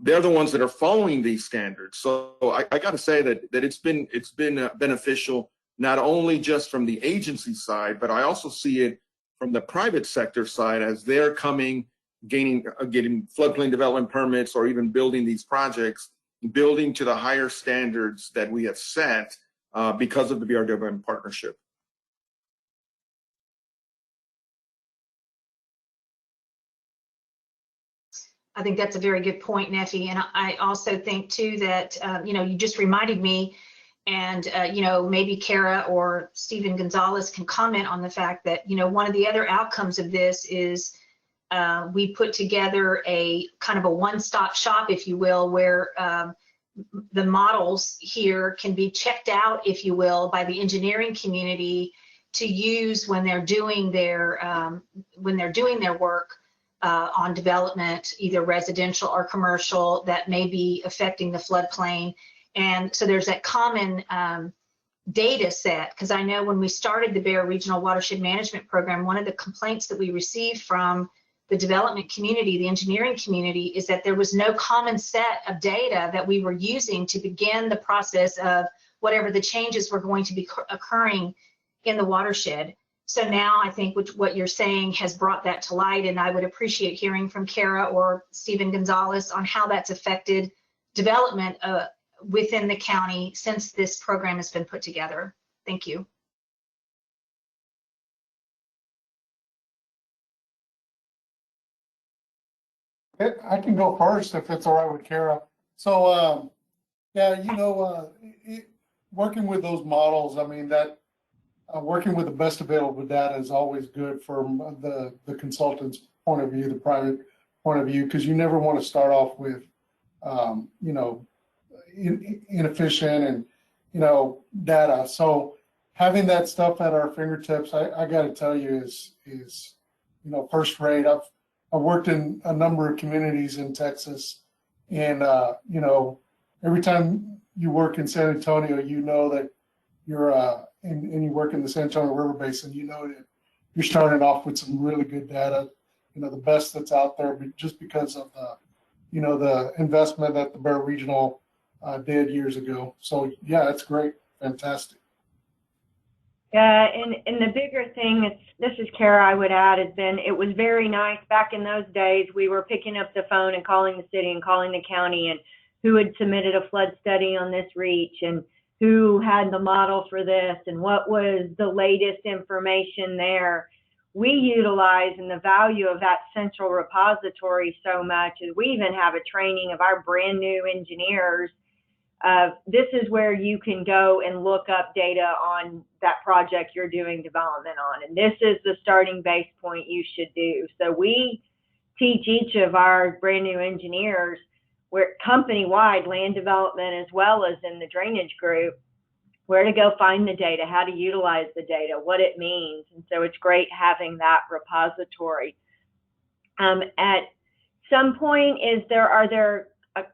they're the ones that are following these standards. So I got to say that it's been beneficial, not only just from the agency side, but I also see it from the private sector side as they're getting floodplain development permits or even building these projects, building to the higher standards that we have set because of the BRWM partnership. I think that's a very good point, Neffy. And I also think too that, you know, you just reminded me, and, you know, maybe Kara or Stephen Gonzalez can comment on the fact that, you know, one of the other outcomes of this is we put together a kind of a one-stop shop, if you will, where the models here can be checked out, if you will, by the engineering community to use when they're doing their work on development, either residential or commercial, that may be affecting the floodplain. And so there's that common data set, because I know when we started the Bexar Regional Watershed Management Program, one of the complaints that we received from the development community, the engineering community, is that there was no common set of data that we were using to begin the process of whatever the changes were going to be occurring in the watershed. So now I think what you're saying has brought that to light, and I would appreciate hearing from Kara or Stephen Gonzalez on how that's affected development within the county since this program has been put together. Thank you. I can go first if it's all right with Kara. So, yeah, you know, working with those models, I mean, that working with the best available data is always good from the consultant's point of view, the private point of view, because you never want to start off with, you know, inefficient and, you know, data. So having that stuff at our fingertips, I got to tell you, is you know, first rate. I've worked in a number of communities in Texas, and you know, every time you work in San Antonio, you know that you're and you work in the San Antonio River Basin, you know that you're starting off with some really good data, you know, the best that's out there, but just because of the, you know, the investment that the Bexar Regional did years ago. So yeah, it's great, fantastic. Yeah, and the bigger thing, this is Kara, I would add, has been, it was very nice. Back in those days, we were picking up the phone and calling the city and calling the county and who had submitted a flood study on this reach and who had the model for this and what was the latest information there. we utilize and the value of that central repository so much is we even have a training of our brand new engineers. This is where you can go and look up data on that project you're doing development on. And this is the starting base point you should do. So we teach each of our brand new engineers, where company-wide land development as well as in the drainage group, where to go find the data, how to utilize the data, what it means. And so it's great having that repository. At some point,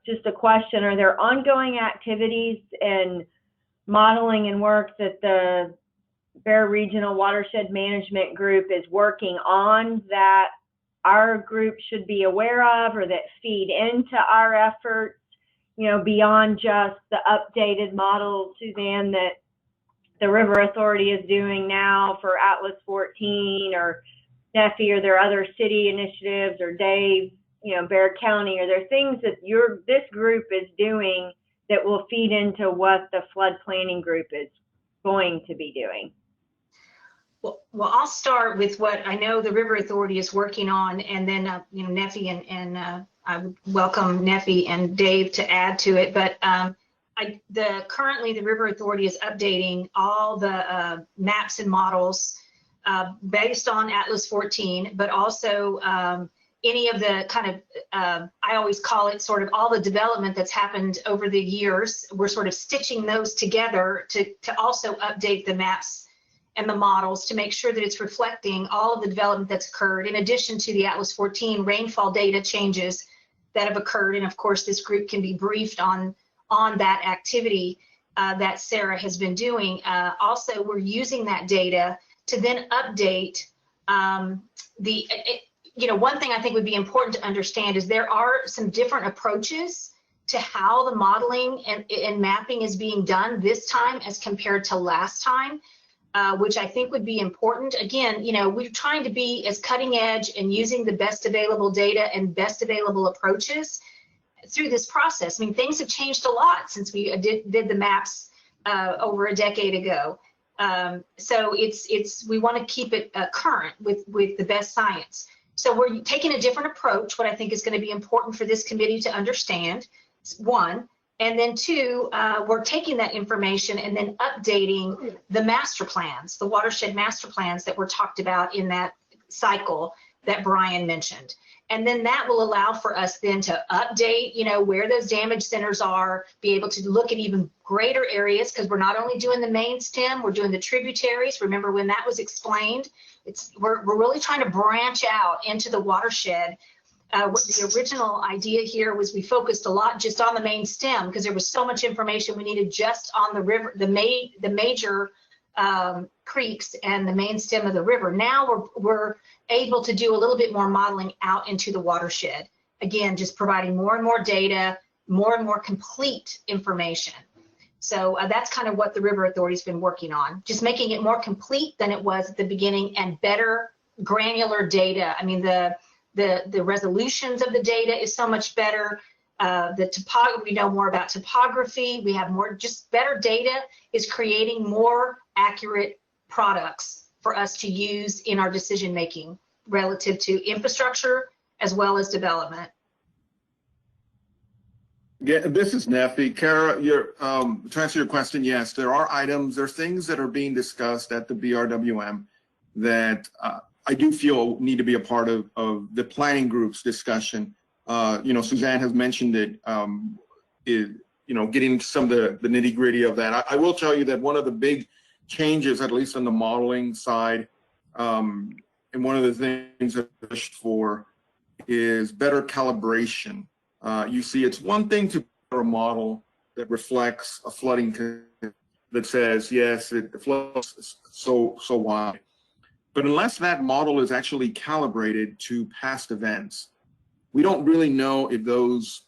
just a question, are there ongoing activities and modeling and work that the Bear Regional Watershed Management Group is working on that our group should be aware of or that feed into our efforts? You know, beyond just the updated model, Suzanne, that the River Authority is doing now for Atlas 14, or Neffy, or their other city initiatives, or Dave, you know, Bear County? Are there things that this group is doing that will feed into what the flood planning group is going to be doing? Well, I'll start with what I know the River Authority is working on, and then you know, Neffy and I would welcome Neffy and Dave to add to it. But currently the River Authority is updating all the maps and models based on Atlas 14, but also any of the kind of, I always call it sort of all the development that's happened over the years. We're sort of stitching those together to also update the maps and the models to make sure that it's reflecting all of the development that's occurred, in addition to the Atlas 14 rainfall data changes that have occurred. And of course, this group can be briefed on that activity that Sarah has been doing. Also, we're using that data to then update you know, one thing I think would be important to understand is there are some different approaches to how the modeling and mapping is being done this time as compared to last time. Which I think would be important. Again, you know, we're trying to be as cutting edge and using the best available data and best available approaches through this process. I mean, things have changed a lot since we did the maps over a decade ago. So we want to keep it current with the best science. So we're taking a different approach. What I think is going to be important for this committee to understand, one. And then two, we're taking that information and then updating the master plans, the watershed master plans that were talked about in that cycle that Brian mentioned. And then that will allow for us then to update, you know, where those damage centers are, be able to look at even greater areas, because we're not only doing the main stem, we're doing the tributaries. Remember when that was explained? We're really trying to branch out into the watershed. What the original idea here was, we focused a lot just on the main stem because there was so much information we needed just on the river, the major creeks and the main stem of the river. Now we're able to do a little bit more modeling out into the watershed. Again, just providing more and more data, more and more complete information. So that's kind of what the River Authority's been working on, just making it more complete than it was at the beginning and better granular data. I mean, the resolutions of the data is so much better. We know more about topography. We have more, just better data is creating more accurate products for us to use in our decision making relative to infrastructure as well as development. Yeah, this is Neffy. Kara, to answer your question, yes, there's things that are being discussed at the BRWM that I do feel need to be a part of the planning group's discussion. You know, Suzanne has mentioned it, you know, getting into some of the nitty gritty of that. I will tell you that one of the big changes, at least on the modeling side, and one of the things that I pushed for is better calibration. You see, it's one thing to a model that reflects a flooding that says, yes, it flows so wide. But unless that model is actually calibrated to past events, we don't really know if those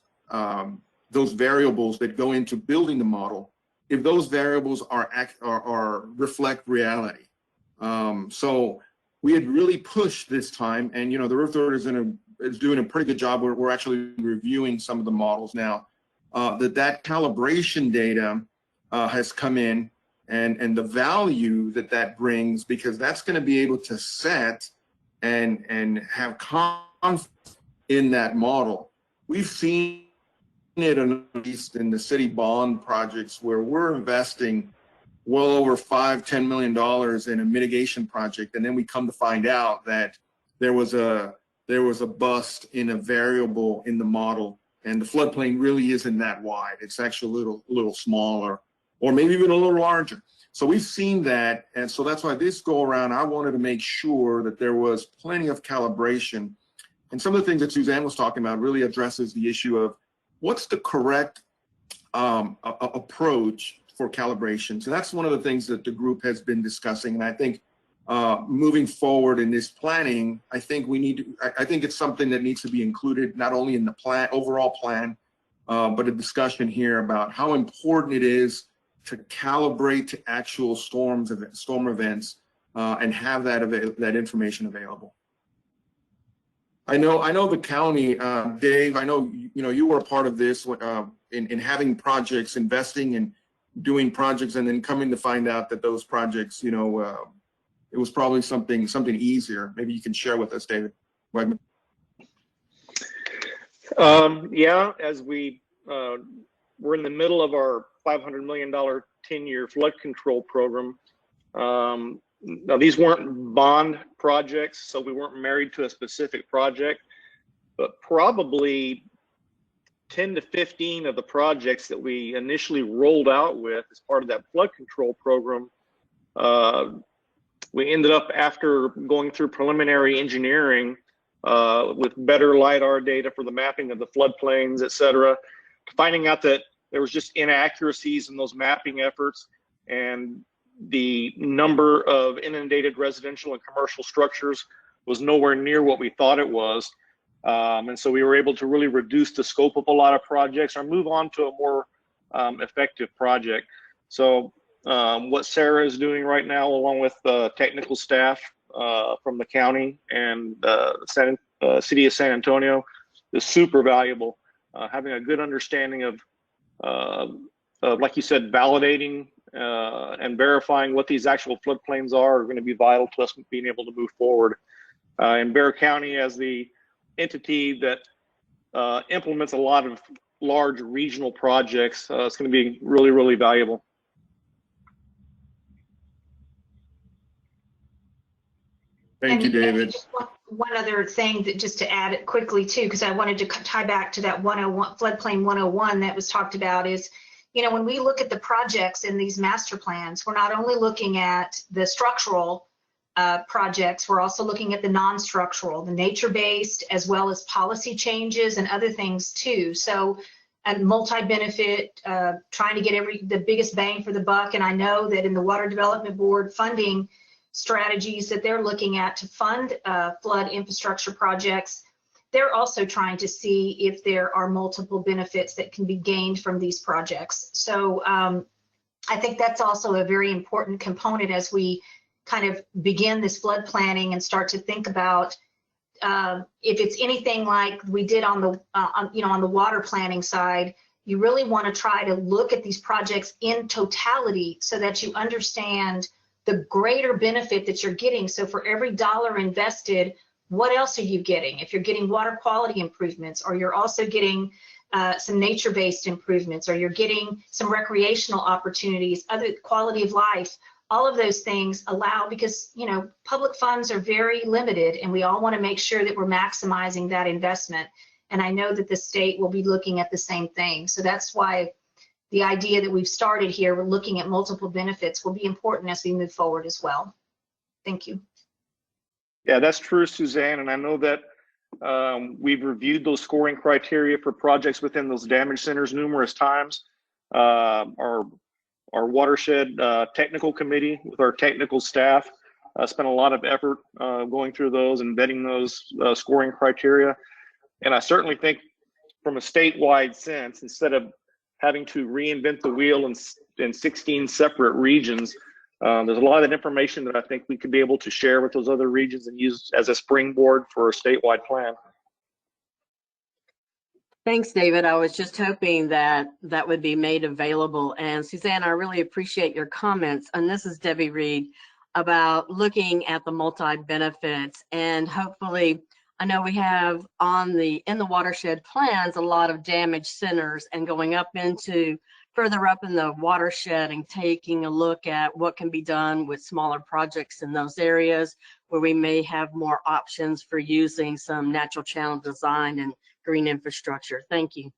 variables that go into building the model, if those variables are reflect reality. So we had really pushed this time, and you know, the River Authority is doing a pretty good job. We're actually reviewing some of the models now. That calibration data has come in, and the value that brings, because that's going to be able to set and have confidence in that model. We've seen it at least in the city bond projects where we're investing well over $5–10 million in a mitigation project, and then we come to find out that there was a bust in a variable in the model, and the floodplain really isn't that wide. It's actually a little smaller, or maybe even a little larger. So we've seen that, and so that's why this go around, I wanted to make sure that there was plenty of calibration. And some of the things that Suzanne was talking about really addresses the issue of what's the correct approach for calibration. So that's one of the things that the group has been discussing. And I think moving forward in this planning, I think it's something that needs to be included not only in the plan, overall plan, but a discussion here about how important it is to calibrate to actual storm events and have that information available. I know the county, Dave, I know you were a part of this in having projects, investing and doing projects, and then coming to find out that those projects, it was probably something easier. Maybe you can share with us, David. Yeah, as we're in the middle of our $500 million 10-year flood control program. Now, these weren't bond projects, so we weren't married to a specific project, but probably 10 to 15 of the projects that we initially rolled out with as part of that flood control program, we ended up, after going through preliminary engineering with better LiDAR data for the mapping of the floodplains, et cetera, finding out that there was just inaccuracies in those mapping efforts, and the number of inundated residential and commercial structures was nowhere near what we thought it was. And so we were able to really reduce the scope of a lot of projects or move on to a more effective project. So what Sarah is doing right now, along with technical staff from the county and city of San Antonio, is super valuable. Having a good understanding of, like you said, validating and verifying what these actual floodplains are going to be vital to us being able to move forward. In Bexar County, as the entity that implements a lot of large regional projects, it's going to be really, really valuable. Thank you, David. Just one other thing that just to add it quickly too, because I wanted to tie back to that 101 floodplain 101 that was talked about is, when we look at the projects in these master plans, we're not only looking at the structural projects, we're also looking at the non-structural, the nature-based, as well as policy changes and other things too. So a multi-benefit, trying to get the biggest bang for the buck. And I know that in the Water Development Board funding strategies that they're looking at to fund flood infrastructure projects, they're also trying to see if there are multiple benefits that can be gained from these projects. So I think that's also a very important component as we kind of begin this flood planning and start to think about if it's anything like we did on the water planning side. You really want to try to look at these projects in totality so that you understand the greater benefit that you're getting. So for every dollar invested, what else are you getting? If you're getting water quality improvements, or you're also getting some nature-based improvements, or you're getting some recreational opportunities, other quality of life, all of those things allow, because public funds are very limited, and we all want to make sure that we're maximizing that investment. And I know that the state will be looking at the same thing. So that's why the idea that we've started here, we're looking at multiple benefits, will be important as we move forward as well. Thank you. Yeah, that's true, Suzanne. And I know that we've reviewed those scoring criteria for projects within those damage centers numerous times. Our watershed technical committee with our technical staff spent a lot of effort going through those and vetting those scoring criteria. And I certainly think from a statewide sense, instead of having to reinvent the wheel in 16 separate regions, there's a lot of information that I think we could be able to share with those other regions and use as a springboard for a statewide plan. Thanks, David. I was just hoping that that would be made available. And Suzanne, I really appreciate your comments. And this is Debbie Reed. about looking at the multi-benefits, and hopefully, I know we have in the watershed plans a lot of damaged centers, and going up into further up in the watershed and taking a look at what can be done with smaller projects in those areas where we may have more options for using some natural channel design and green infrastructure. Thank you.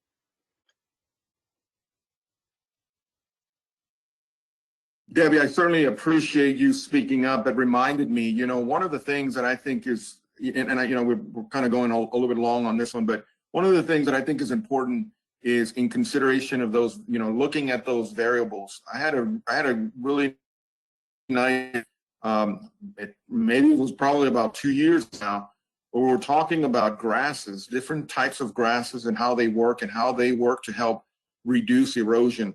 Debbie, I certainly appreciate you speaking up. It reminded me, you know, one of the things that I think is, and I, you know, we're kind of going a little bit long on this one, but one of the things that I think is important is in consideration of those, you know, looking at those variables. I had a really nice, maybe it was probably about 2 years now, where we're talking about grasses, different types of grasses and how they work to help reduce erosion.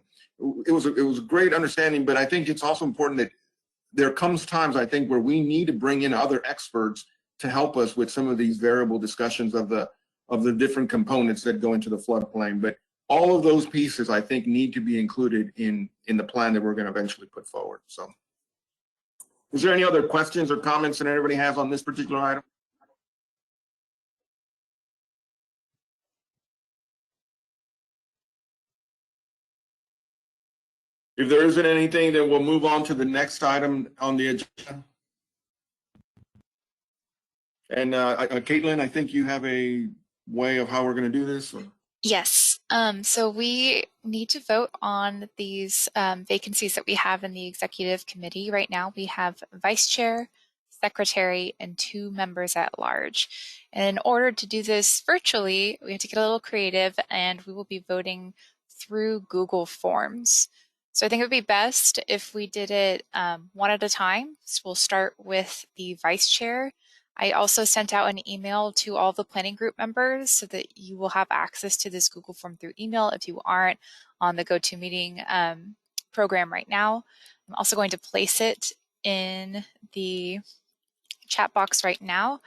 It was a great understanding, but I think it's also important that there comes times, I think, where we need to bring in other experts to help us with some of these variable discussions of the different components that go into the floodplain. But all of those pieces, I think, need to be included in the plan that we're going to eventually put forward. So, is there any other questions or comments that everybody has on this particular item? If there isn't anything, then we'll move on to the next item on the agenda. And Caitlin, I think you have a way of how we're going to do this. Or? Yes. So we need to vote on these vacancies that we have in the executive committee. Right now, we have vice chair, secretary, and 2 members at large. And in order to do this virtually, we have to get a little creative, and we will be voting through Google Forms. So I think it would be best if we did it one at a time. So we'll start with the vice chair. I also sent out an email to all the planning group members so that you will have access to this Google form through email if you aren't on the GoToMeeting program right now. I'm also going to place it in the chat box right now.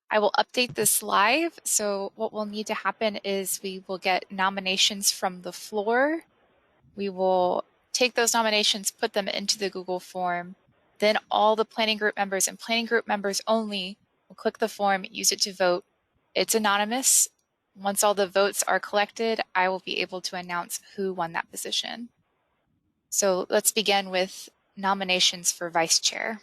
I will update this live. So what will need to happen is we will get nominations from the floor. We will take those nominations, put them into the Google form. Then all the planning group members and planning group members only will click the form, use it to vote. It's anonymous. Once all the votes are collected, I will be able to announce who won that position. So let's begin with nominations for vice chair.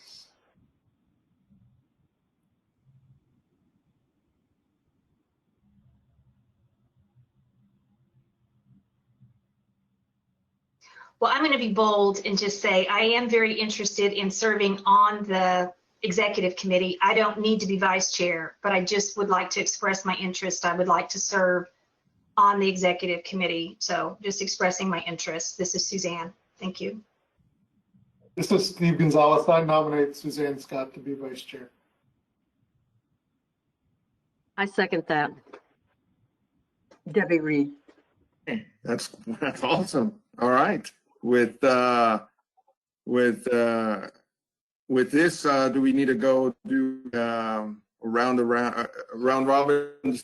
Well, I'm going to be bold and just say I am very interested in serving on the executive committee. I don't need to be vice chair, but I just would like to express my interest. I would like to serve on the executive committee. So just expressing my interest. This is Suzanne. Thank you. This is Steve Gonzalez. I nominate Suzanne Scott to be vice chair. I second that. Debbie Reed. That's awesome. All right. With this, do we need to go do round robin?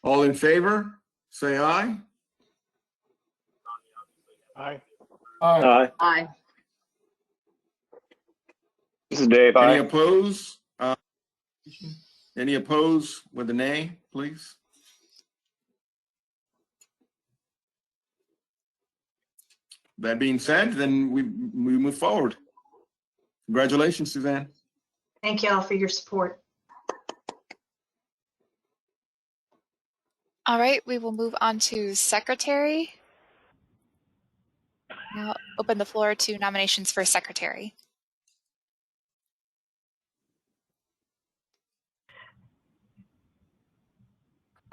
All in favor? Say aye. Aye. Aye. Aye. This is Dave. Any Aye. opposed? Any opposed with a nay, please? That being said, then we move forward. Congratulations, Suzanne. Thank you all for your support. All right, we will move on to secretary. Now open the floor to nominations for secretary.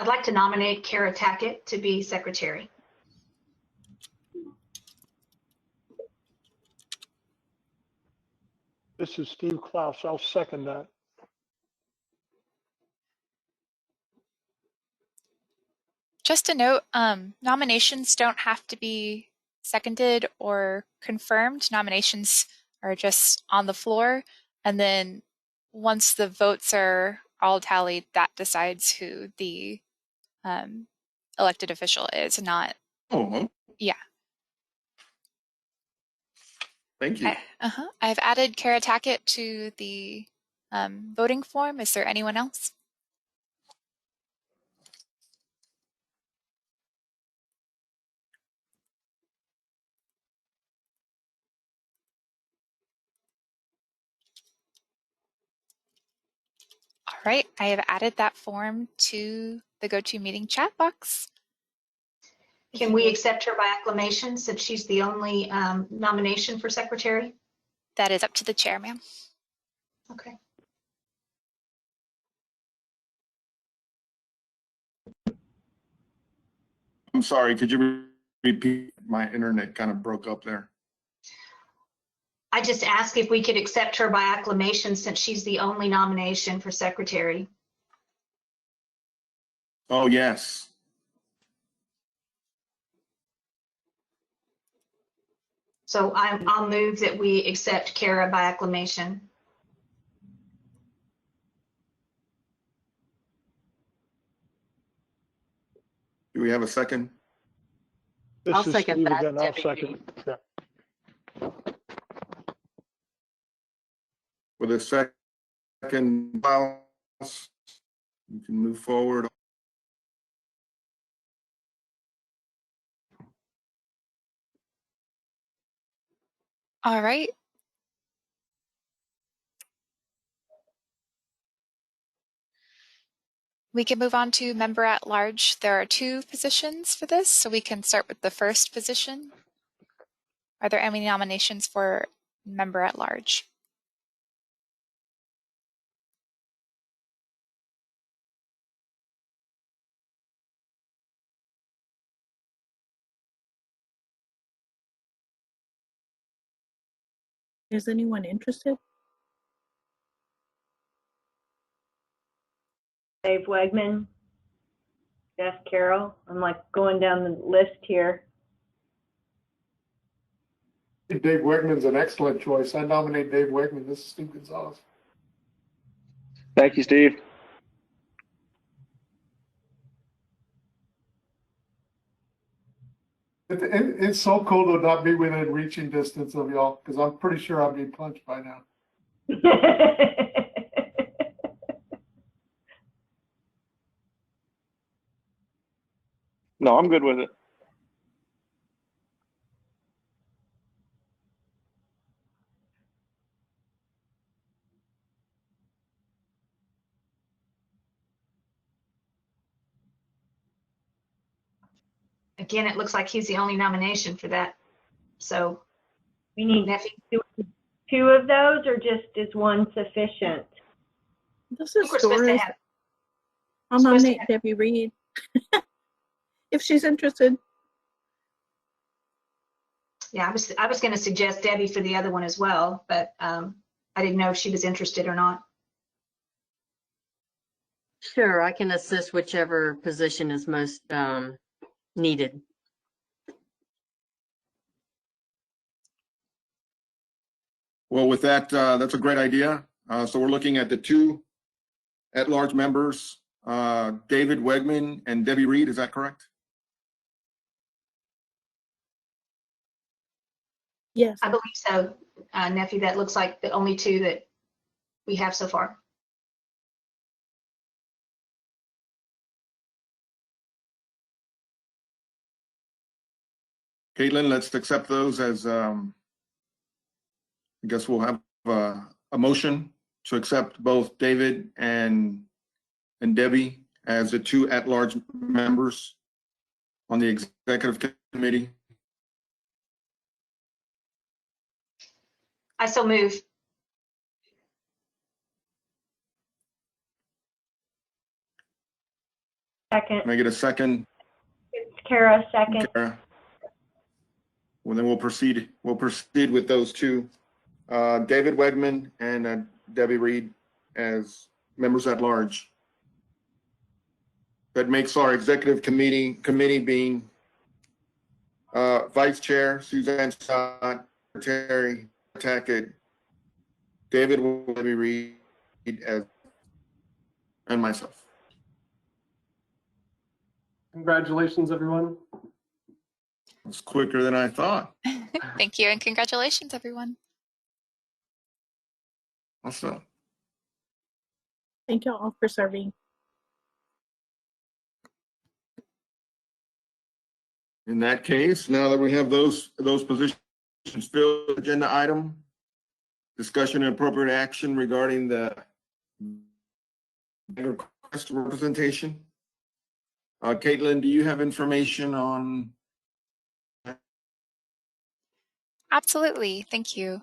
I'd like to nominate Kara Tackett to be secretary. This is Steve Klaus. I'll second that. Just a note, nominations don't have to be seconded or confirmed. Nominations are just on the floor. And then once the votes are all tallied, that decides who the elected official is, not. Oh, Yeah. Thank you. I've added Kara Tackett to the voting form. Is there anyone else? All right, I have added that form to the GoToMeeting chat box. Can we accept her by acclamation since she's the only nomination for secretary? That is up to the chair, ma'am. Okay. I'm sorry, could you repeat? My internet kind of broke up there. I just asked if we could accept her by acclamation since she's the only nomination for secretary. Oh, yes. So I'll move that we accept Kara by acclamation. Do we have a second? This I'll is second Steve that, again. I'll Debbie. second. Yeah. With a second, you can move forward. All right. We can move on to member at large. There are 2 positions for this, so we can start with the first position. Are there any nominations for member at large? Is anyone interested? Dave Wegman, Jeff Carroll. I'm like going down the list here. Dave Wegman's an excellent choice. I nominate Dave Wegman. This is Steve Gonzalez. Thank you, Steve. It's so cool to not be within reaching distance of y'all, because I'm pretty sure I'd be punched by now. No, I'm good with it. Again, it looks like he's the only nomination for that. So We need Neffy, 2 of those, or just is 1 sufficient? This I is think we're supposed to Doris. have, I'll supposed to nominate Debbie Reed if she's interested. yeah, I was going to suggest Debbie for the other one as well, but I didn't know if she was interested or not. Sure, I can assist whichever position is most needed. Well, with that, that's a great idea. So we're looking at the 2 at-large members, David Wegman and Debbie Reed. Is that correct? Yes. I believe so, Neffy. That looks like the only 2 that we have so far. Caitlin, let's accept those as, I guess we'll have a motion to accept both David and Debbie as the 2 at-large members on the executive committee. I so move. Second. Can I get a second? It's Kara, second. Kara? Well, then we'll proceed. We'll proceed with those 2, David Wegman and Debbie Reed as members at large. That makes our executive committee being Vice Chair Suzanne Scott, Secretary Tackett, David Debbie Reed as, and myself. Congratulations, everyone. It's quicker than I thought. Thank you and congratulations, everyone. Awesome. Thank you all for serving. In that case, now that we have those positions filled, agenda item, discussion and appropriate action regarding the request representation. Caitlin, do you have information on? Absolutely. Thank you.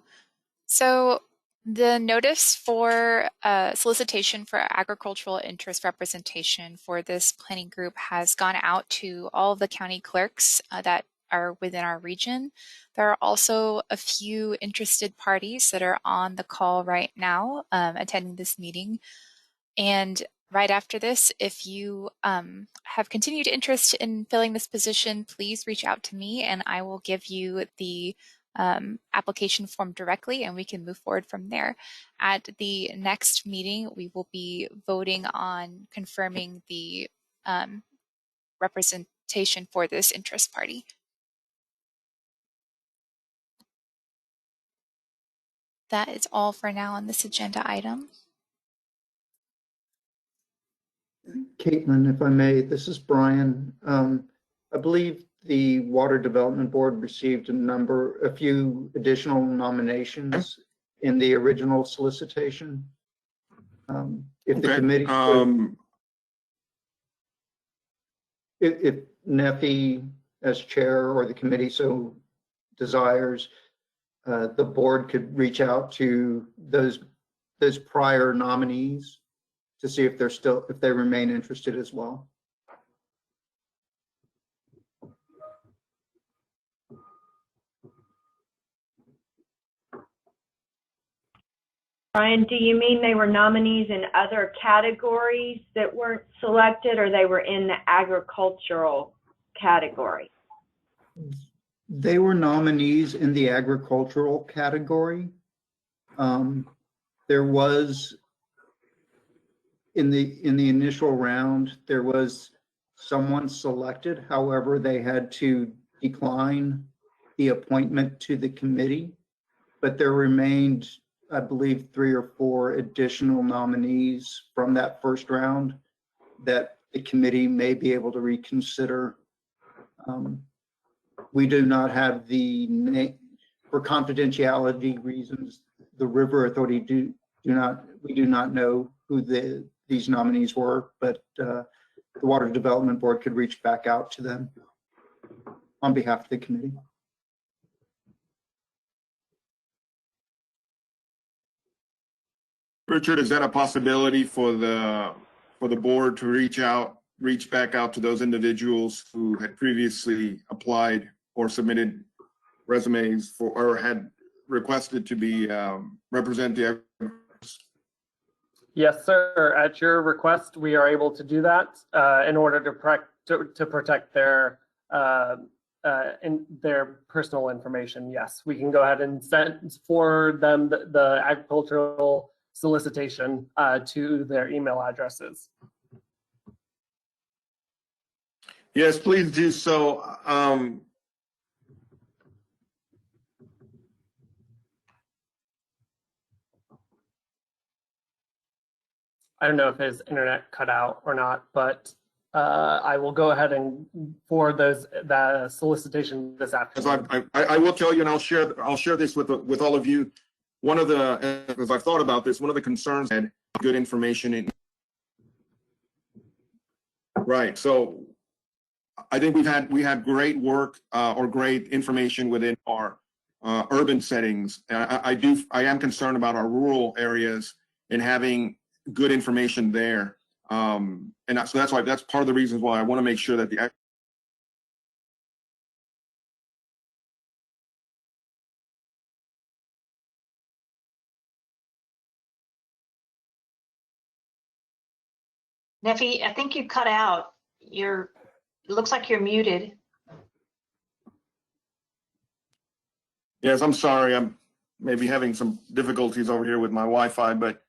So the notice for solicitation for agricultural interest representation for this planning group has gone out to all of the county clerks that are within our region. There are also a few interested parties that are on the call right now attending this meeting. And right after this, if you have continued interest in filling this position, please reach out to me and I will give you the application form directly and we can move forward from there. At the next meeting, we will be voting on confirming the representation for this interest party. That is all for now on this agenda item. Caitlin, if I may, this is Brian. I believe the Water Development Board received a few additional nominations in the original solicitation. If the committee, if Neffy as chair or the committee so desires, the board could reach out to those prior nominees to see if they remain interested as well. Brian, do you mean they were nominees in other categories that weren't selected, or they were in the agricultural category? They were nominees in the agricultural category. There was, in the initial round, there was someone selected. However, they had to decline the appointment to the committee, but there remained, I believe, 3 or 4 additional nominees from that first round that the committee may be able to reconsider. We do not have the name, for confidentiality reasons, the River Authority we do not know who these nominees were, but the Water Development Board could reach back out to them on behalf of the committee. Richard, is that a possibility for the board to reach back out to those individuals who had previously applied or submitted resumes for, or had requested to be represented? Yes, sir. At your request, we are able to do that in order to protect their personal information. Yes, we can go ahead and send for them the agricultural solicitation to their email addresses. Yes, please do so. I don't know if his internet cut out or not, but I will go ahead and forward the solicitation this afternoon. I will tell you, and I'll share this with all of you. One of the, as I've thought about this, one of the concerns had good information in. Right. So I think we had great work or great information within our urban settings. I am concerned about our rural areas and having good information there. So that's part of the reasons why I want to make sure that the Neffy, I think you cut out. It looks like you're muted. Yes, I'm sorry. I'm maybe having some difficulties over here with my Wi-Fi, but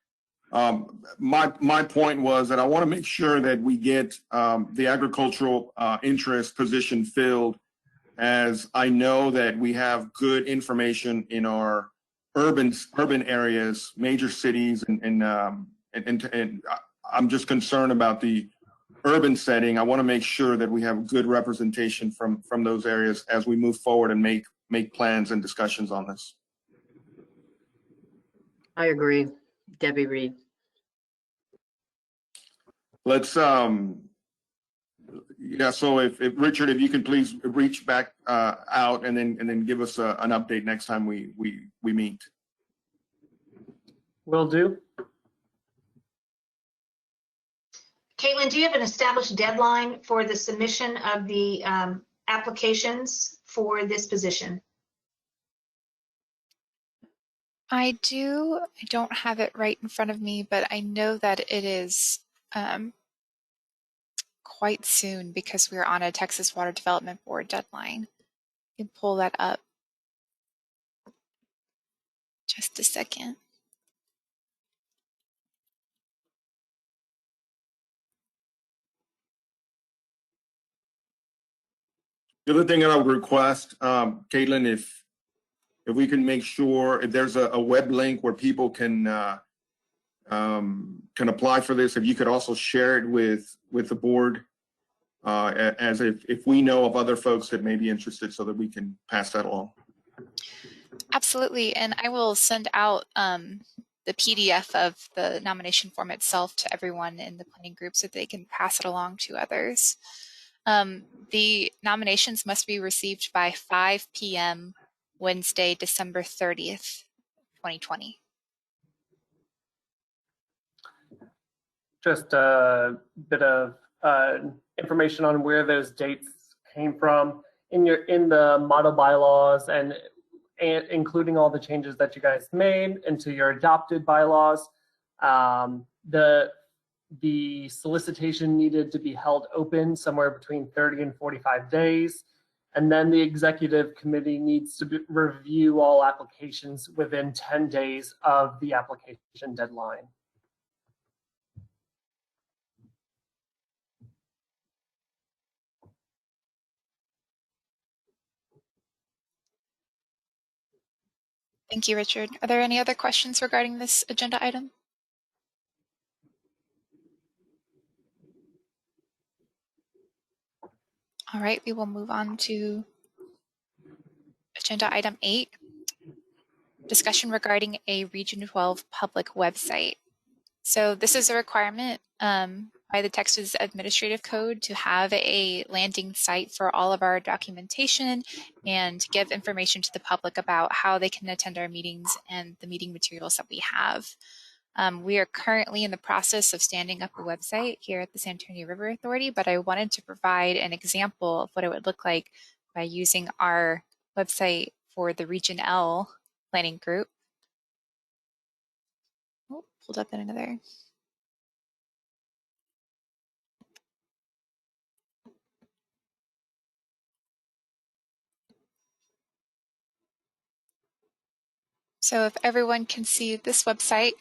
my point was that I want to make sure that we get the agricultural interest position filled as I know that we have good information in our urban areas, major cities, and I'm just concerned about the urban setting. I want to make sure that we have good representation from those areas as we move forward and make plans and discussions on this. I agree, Debbie Reed. Let's yeah. So if Richard, if you can please reach back out and then give us an update next time we meet. Will do. Caitlin, do you have an established deadline for the submission of the applications for this position? I do. I don't have it right in front of me, but I know that it is quite soon because we're on a Texas Water Development Board deadline. You can pull that up. Just a second. The other thing that I would request, Caitlin, if we can make sure if there's a web link where people can apply for this, if you could also share it with the board, as if we know of other folks that may be interested, so that we can pass that along. Absolutely, and I will send out the PDF of the nomination form itself to everyone in the planning group so they can pass it along to others. The nominations must be received by 5 p.m. Wednesday, December 30th, 2020. Just a bit of information on where those dates came from in the model bylaws, and including all the changes that you guys made into your adopted bylaws. The solicitation needed to be held open somewhere between 30 and 45 days. And then the executive committee needs to review all applications within 10 days of the application deadline. Thank you, Richard. Are there any other questions regarding this agenda item? All right, we will move on to agenda item 8, discussion regarding a Region 12 public website. So this is a requirement by the Texas Administrative Code to have a landing site for all of our documentation and give information to the public about how they can attend our meetings and the meeting materials that we have. We are currently in the process of standing up a website here at the San Antonio River Authority, but I wanted to provide an example of what it would look like by using our website for the Region L planning group. Oh, pulled up in another. So if everyone can see this website,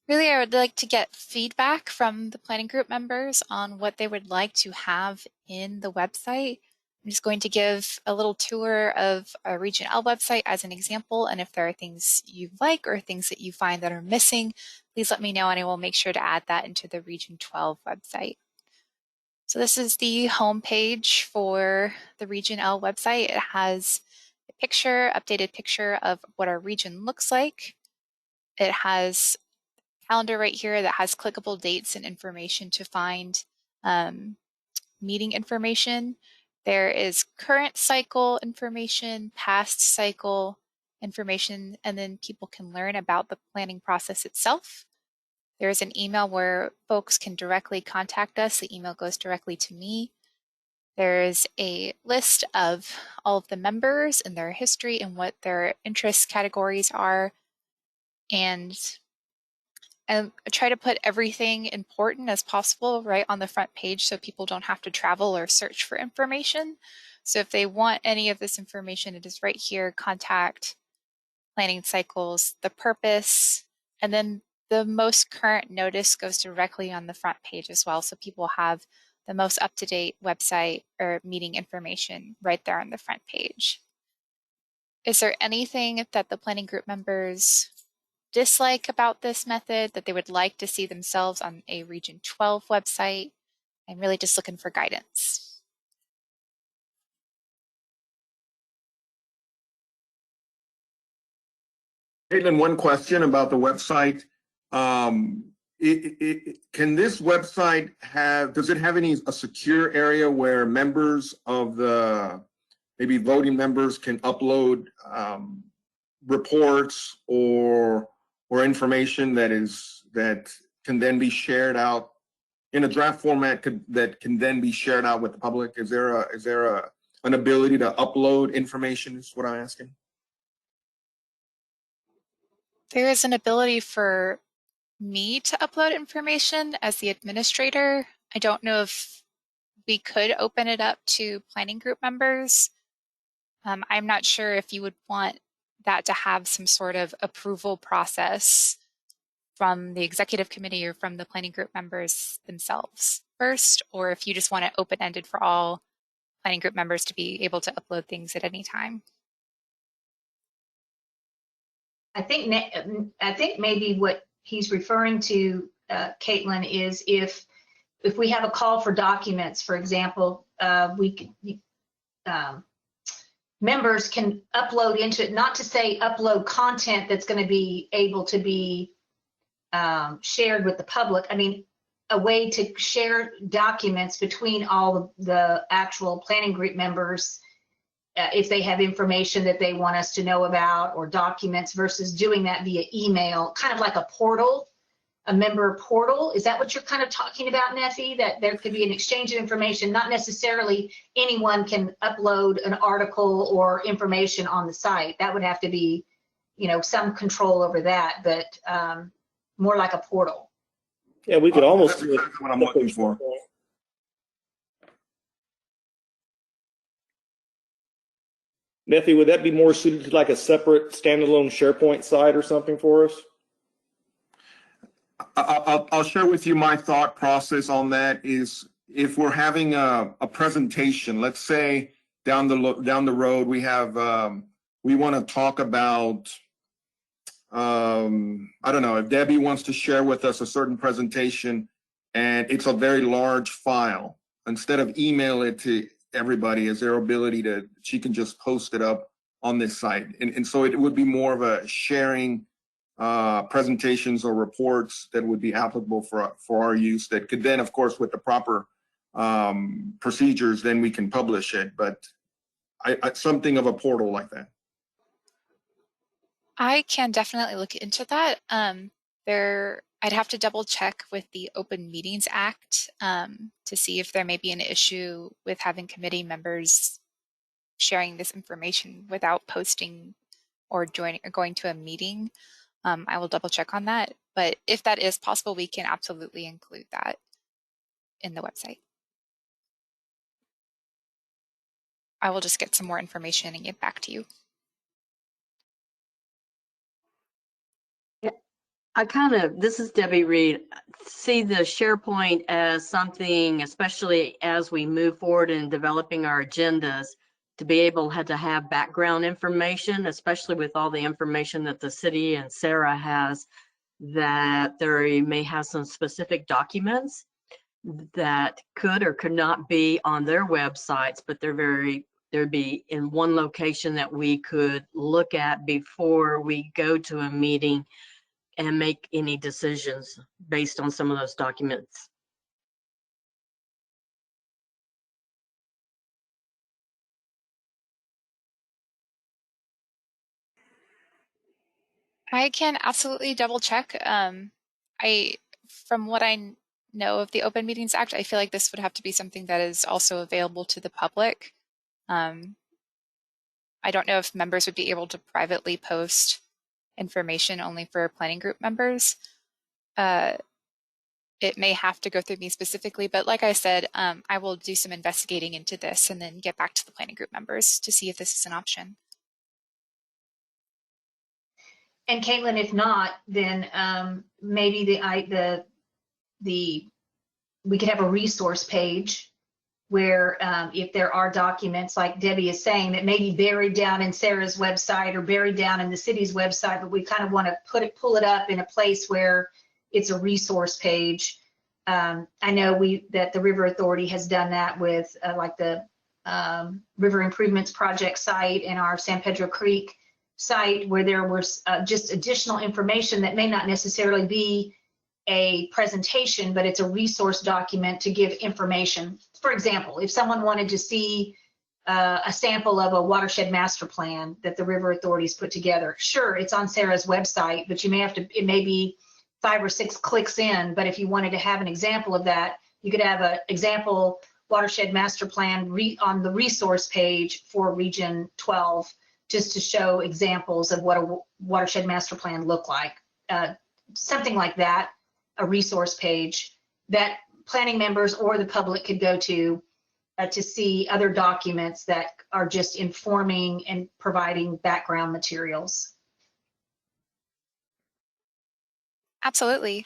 really I would like to get feedback from the planning group members on what they would like to have in the website. I'm just going to give a little tour of a Region L website as an example, and if there are things you like or things that you find that are missing, please let me know and I will make sure to add that into the Region 12 website. So this is the home page for the Region L website. It has a picture, updated picture of what our region looks like. It has a calendar right here that has clickable dates and information to find meeting information. There is current cycle information, past cycle information, and then people can learn about the planning process itself. There is an email where folks can directly contact us. The email goes directly to me. There is a list of all of the members and their history and what their interest categories are. And I try to put everything important as possible right on the front page so people don't have to travel or search for information. So if they want any of this information, it is right here, contact, planning cycles, the purpose, and then the most current notice goes directly on the front page as well. So people have the most up-to-date website or meeting information right there on the front page. Is there anything that the planning group members dislike about this method that they would like to see themselves on a Region 12 website? I'm really just looking for guidance. Caitlin, one question about the website. Can this website does it have a secure area where members of maybe voting members can upload reports or information that can then be shared out in a draft format that can then be shared out with the public? Is there an ability to upload information is what I'm asking? There is an ability for me to upload information as the administrator. I don't know if we could open it up to planning group members. I'm not sure if you would want that to have some sort of approval process from the executive committee or from the planning group members themselves first, or if you just want it open-ended for all planning group members to be able to upload things at any time. I think maybe what he's referring to, Caitlin, is if we have a call for documents, for example, members can upload into it, not to say upload content that's going to be able to be shared with the public. I mean, a way to share documents between all the actual planning group members if they have information that they want us to know about or documents versus doing that via email, kind of like a portal, a member portal. Is that what you're kind of talking about, Neffy? That there could be an exchange of information, not necessarily anyone can upload an article or information on the site. That would have to be, some control over that, but more like a portal. Yeah, we could almost That's exactly what I'm looking for. Neffy, would that be more suited to like a separate standalone SharePoint site or something for us? I'll share with you my thought process on that. Is if we're having a presentation, let's say down the road we have we want to talk about I don't know, if Debbie wants to share with us a certain presentation and it's a very large file, instead of email it to everybody, is there ability she can just post it up on this site, and so it would be more of a sharing presentations or reports that would be applicable for our use, that could then, of course, with the proper procedures, then we can publish it. But something of a portal like that. I can definitely look into that. I'd have to double check with the Open Meetings Act to see if there may be an issue with having committee members sharing this information without posting or going to a meeting. I will double check on that. But if that is possible, we can absolutely include that in the website. I will just get some more information and get back to you. This is Debbie Reed, see the SharePoint as something, especially as we move forward in developing our agendas, to be able to have background information, especially with all the information that the city and Sarah has, that there may have some specific documents that could or could not be on their websites, but there'd be in one location that we could look at before we go to a meeting and make any decisions based on some of those documents. I can absolutely double check. From what I know of the Open Meetings Act, I feel like this would have to be something that is also available to the public. I don't know if members would be able to privately post information only for planning group members. It may have to go through me specifically, but like I said, I will do some investigating into this and then get back to the planning group members to see if this is an option. And Caitlin, if not, then maybe the we could have a resource page where if there are documents, like Debbie is saying, that may be buried down in Sarah's website or buried down in the city's website, but we kind of want to pull it up in a place where it's a resource page. I know that the River Authority has done that with like the River Improvements Project site and our San Pedro Creek site, where there was just additional information that may not necessarily be a presentation, but it's a resource document to give information. For example, if someone wanted to see a sample of a watershed master plan that the River Authority's put together, sure, it's on Sarah's website, but you may have to, it may be 5 or 6 clicks in, but if you wanted to have an example of that, you could have an example watershed master plan on the resource page for Region 12, just to show examples of what a watershed master plan look like. Something like that, a resource page that planning members or the public could go to see other documents that are just informing and providing background materials. Absolutely.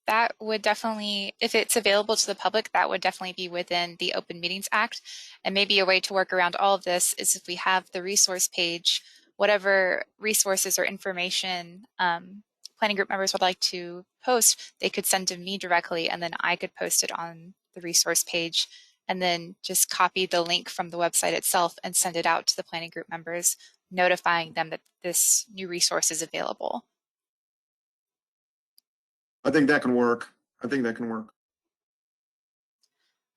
That would definitely, if it's available to the public, that would definitely be within the Open Meetings Act. And maybe a way to work around all of this is if we have the resource page, whatever resources or information planning group members would like to post, they could send to me directly, and then I could post it on the resource page, and then just copy the link from the website itself and send it out to the planning group members, notifying them that this new resource is available. I think that can work. I think that can work.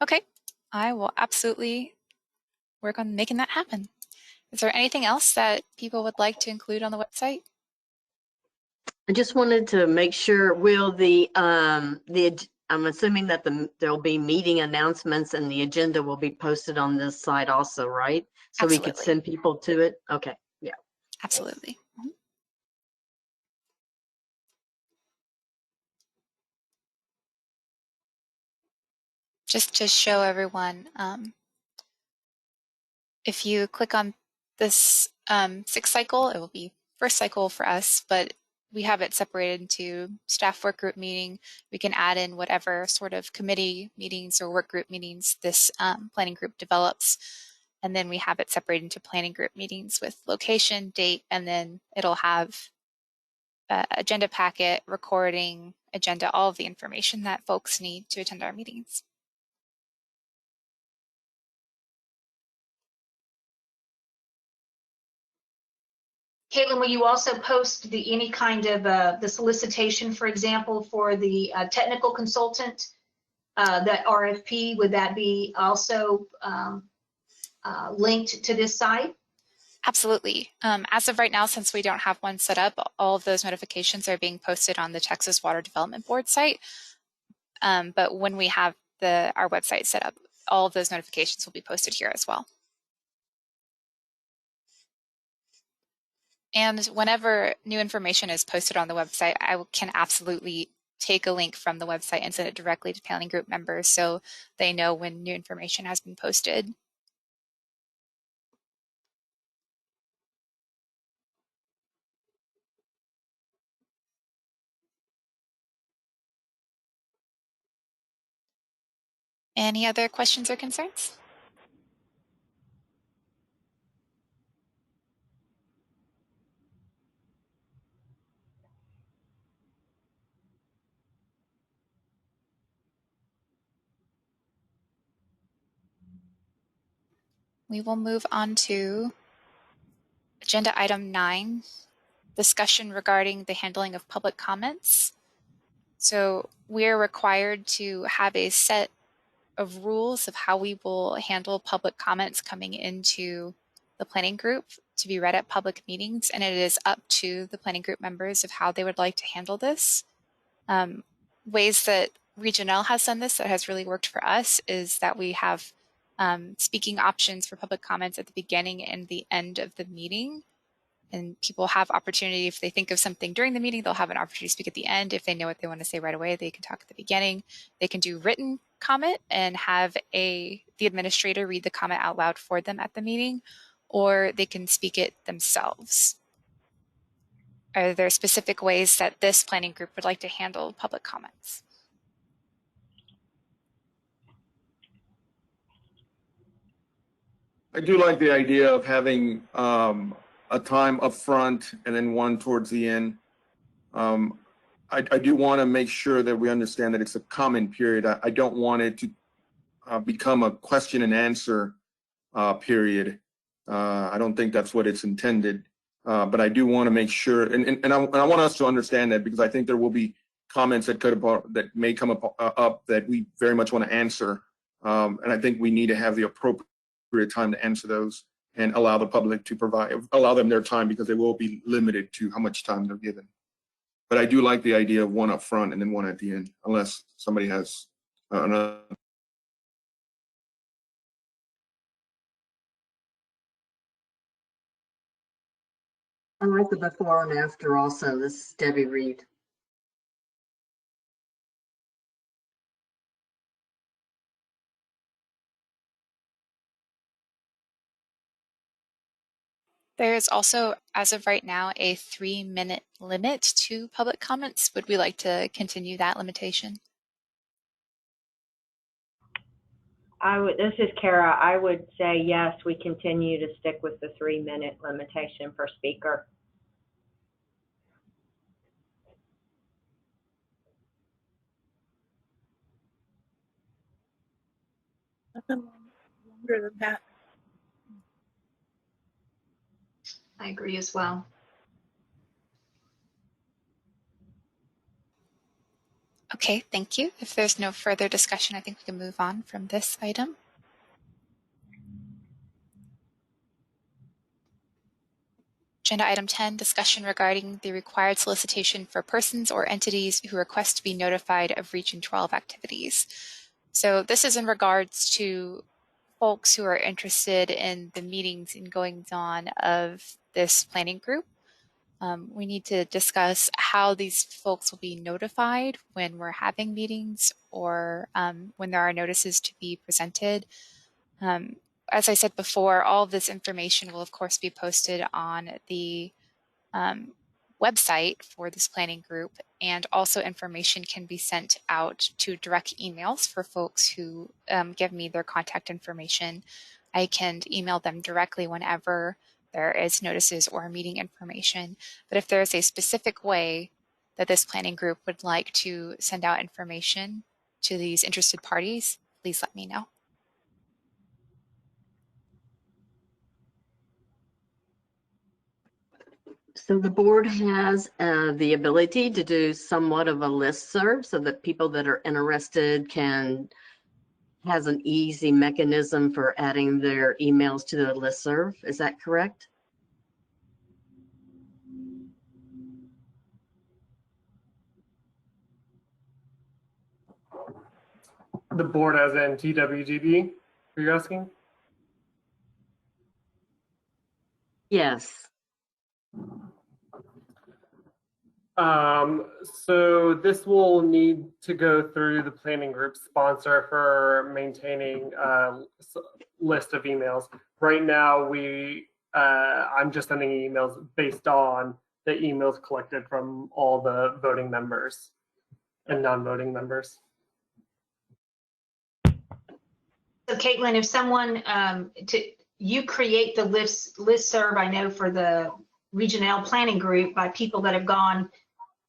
Okay, I will absolutely work on making that happen. Is there anything else that people would like to include on the website? I just wanted to make sure, will I'm assuming that there'll be meeting announcements and the agenda will be posted on this site also, right? So Absolutely. we could send people to it? Okay, yeah. Absolutely. Just to show everyone, if you click on this 6th cycle, it will be first cycle for us, but we have it separated into staff work group meeting. We can add in whatever sort of committee meetings or work group meetings this planning group develops. And then we have it separated into planning group meetings with location, date, and then it'll have agenda packet, recording, agenda, all of the information that folks need to attend our meetings. Caitlin, will you also post any kind of the solicitation, for example, for the technical consultant, that RFP? Would that be also linked to this site? Absolutely. As of right now, since we don't have one set up, all of those notifications are being posted on the Texas Water Development Board site. But when we have our website set up, all of those notifications will be posted here as well. And whenever new information is posted on the website, I can absolutely take a link from the website and send it directly to planning group members so they know when new information has been posted. Any other questions or concerns? We will move on to agenda item 9, discussion regarding the handling of public comments. So we're required to have a set of rules of how we will handle public comments coming into the planning group to be read at public meetings, and it is up to the planning group members of how they would like to handle this. Ways that Region L has done this that has really worked for us is that we have speaking options for public comments at the beginning and the end of the meeting. And people have opportunity, if they think of something during the meeting, they'll have an opportunity to speak at the end. If they know what they want to say right away, they can talk at the beginning. They can do written comment and have the administrator read the comment out loud for them at the meeting, or they can speak it themselves. Are there specific ways that this planning group would like to handle public comments? I do like the idea of having a time up front and then one towards the end. I do want to make sure that we understand that it's a common period. I don't want it to become a question and answer period. I don't think that's what it's intended. But I do want to make sure, and I want us to understand that, because I think there will be comments that may come up that we very much want to answer. And I think we need to have the appropriate time to answer those and allow the public to allow them their time, because they will be limited to how much time they're given. But I do like the idea of one up front and then one at the end, unless somebody has another. I like the before and after also. This is Debbie Reed. There is also, as of right now, a 3-minute limit to public comments. Would we like to continue that limitation? This is Kara. I would say yes, we continue to stick with the 3-minute limitation per speaker. Nothing longer than that. I agree as well. Okay, thank you. If there's no further discussion, I think we can move on from this item. Agenda item 10, discussion regarding the required solicitation for persons or entities who request to be notified of Region 12 activities. So this is in regards to folks who are interested in the meetings and goings on of this planning group. We need to discuss how these folks will be notified when we're having meetings, or when there are notices to be presented. As I said before, all of this information will of course be posted on the website for this planning group, and also information can be sent out to direct emails for folks who give me their contact information. I can email them directly whenever there is notices or meeting information. But if there is a specific way that this planning group would like to send out information to these interested parties, please let me know. So the board has the ability to do somewhat of a listserv so that people that are interested has an easy mechanism for adding their emails to the listserv. Is that correct? The board as in TWGB, are you asking? Yes. So this will need to go through the planning group sponsor for maintaining a list of emails. Right now, I'm just sending emails based on the emails collected from all the voting members and non-voting members. So Caitlin, if someone, you create the listserv, I know for the Regional Planning Group, by people that have gone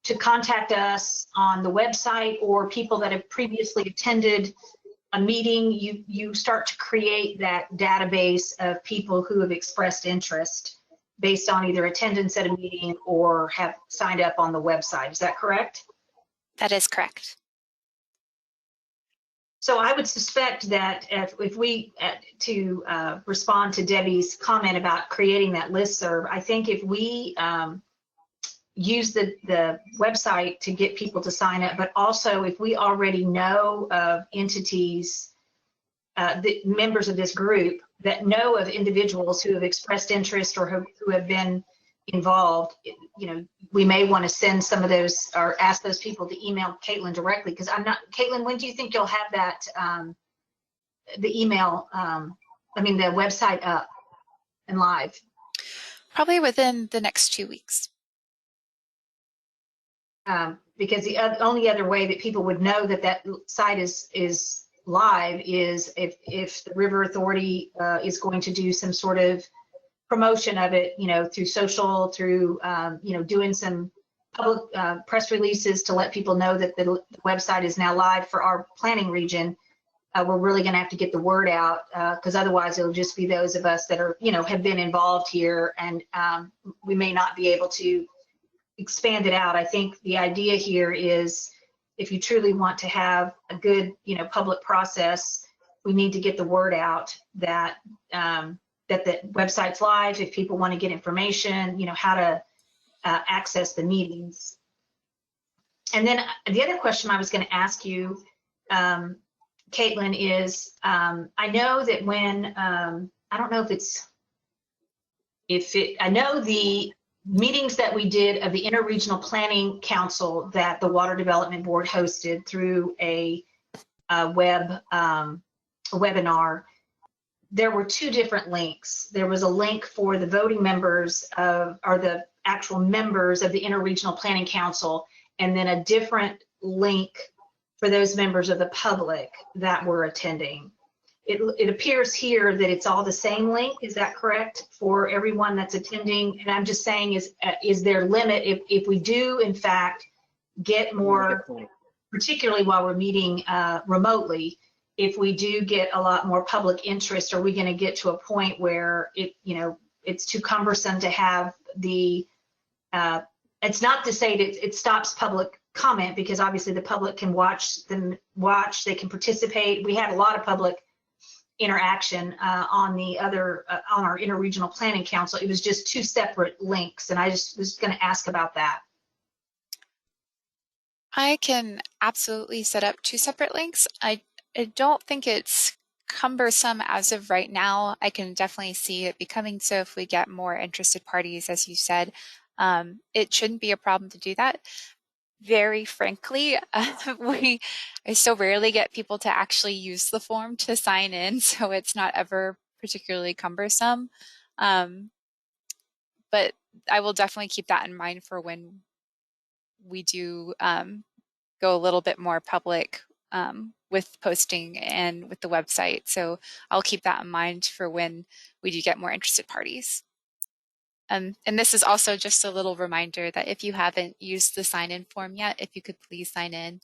to contact us on the website or people that have previously attended a meeting, you start to create that database of people who have expressed interest based on either attendance at a meeting or have signed up on the website. Is that correct? That is correct. So I would suspect that if we, to respond to Debbie's comment about creating that listserv, I think if we use the website to get people to sign up, but also if we already know of entities, the members of this group that know of individuals who have expressed interest or who have been involved, we may want to send some of those or ask those people to email Caitlin directly, because Caitlin, when do you think you'll have that, the email, the website up and live? Probably within the next 2 weeks. Because the only other way that people would know that that site is live is if the River Authority is going to do some sort of promotion of it, through social, through, doing some public press releases to let people know that the website is now live for our planning region. We're really going to have to get the word out, because otherwise it'll just be those of us that are, have been involved here, and we may not be able to expand it out. I think the idea here is, if you truly want to have a good, public process, we need to get the word out that that the website's live. If people want to get information, how to access the meetings. And then the other question I was going to ask you, Caitlin, is I know that when I don't know I know the meetings that we did of the Interregional Planning Council that the Water Development Board hosted through a webinar. There were two different links. There was a link for the voting members or the actual members of the Interregional Planning Council, and then a different link for those members of the public that were attending. It appears here that it's all the same link. Is that correct for everyone that's attending? And I'm just saying, is there a limit if we do in fact get more, particularly while we're meeting remotely, if we do get a lot more public interest, are we going to get to a point where it's too cumbersome to have the it's not to say that it stops public comment, because obviously the public can watch, they can participate. We had a lot of public interaction on our Interregional Planning Council. It was just two separate links, and I just was going to ask about that. I can absolutely set up two separate links. I don't think it's cumbersome as of right now. I can definitely see it becoming so if we get more interested parties, as you said. It shouldn't be a problem to do that. Very frankly, I so rarely get people to actually use the form to sign in, so it's not ever particularly cumbersome. But I will definitely keep that in mind for when we do go a little bit more public with posting and with the website. So I'll keep that in mind for when we do get more interested parties. And this is also just a little reminder that if you haven't used the sign-in form yet, if you could please sign in.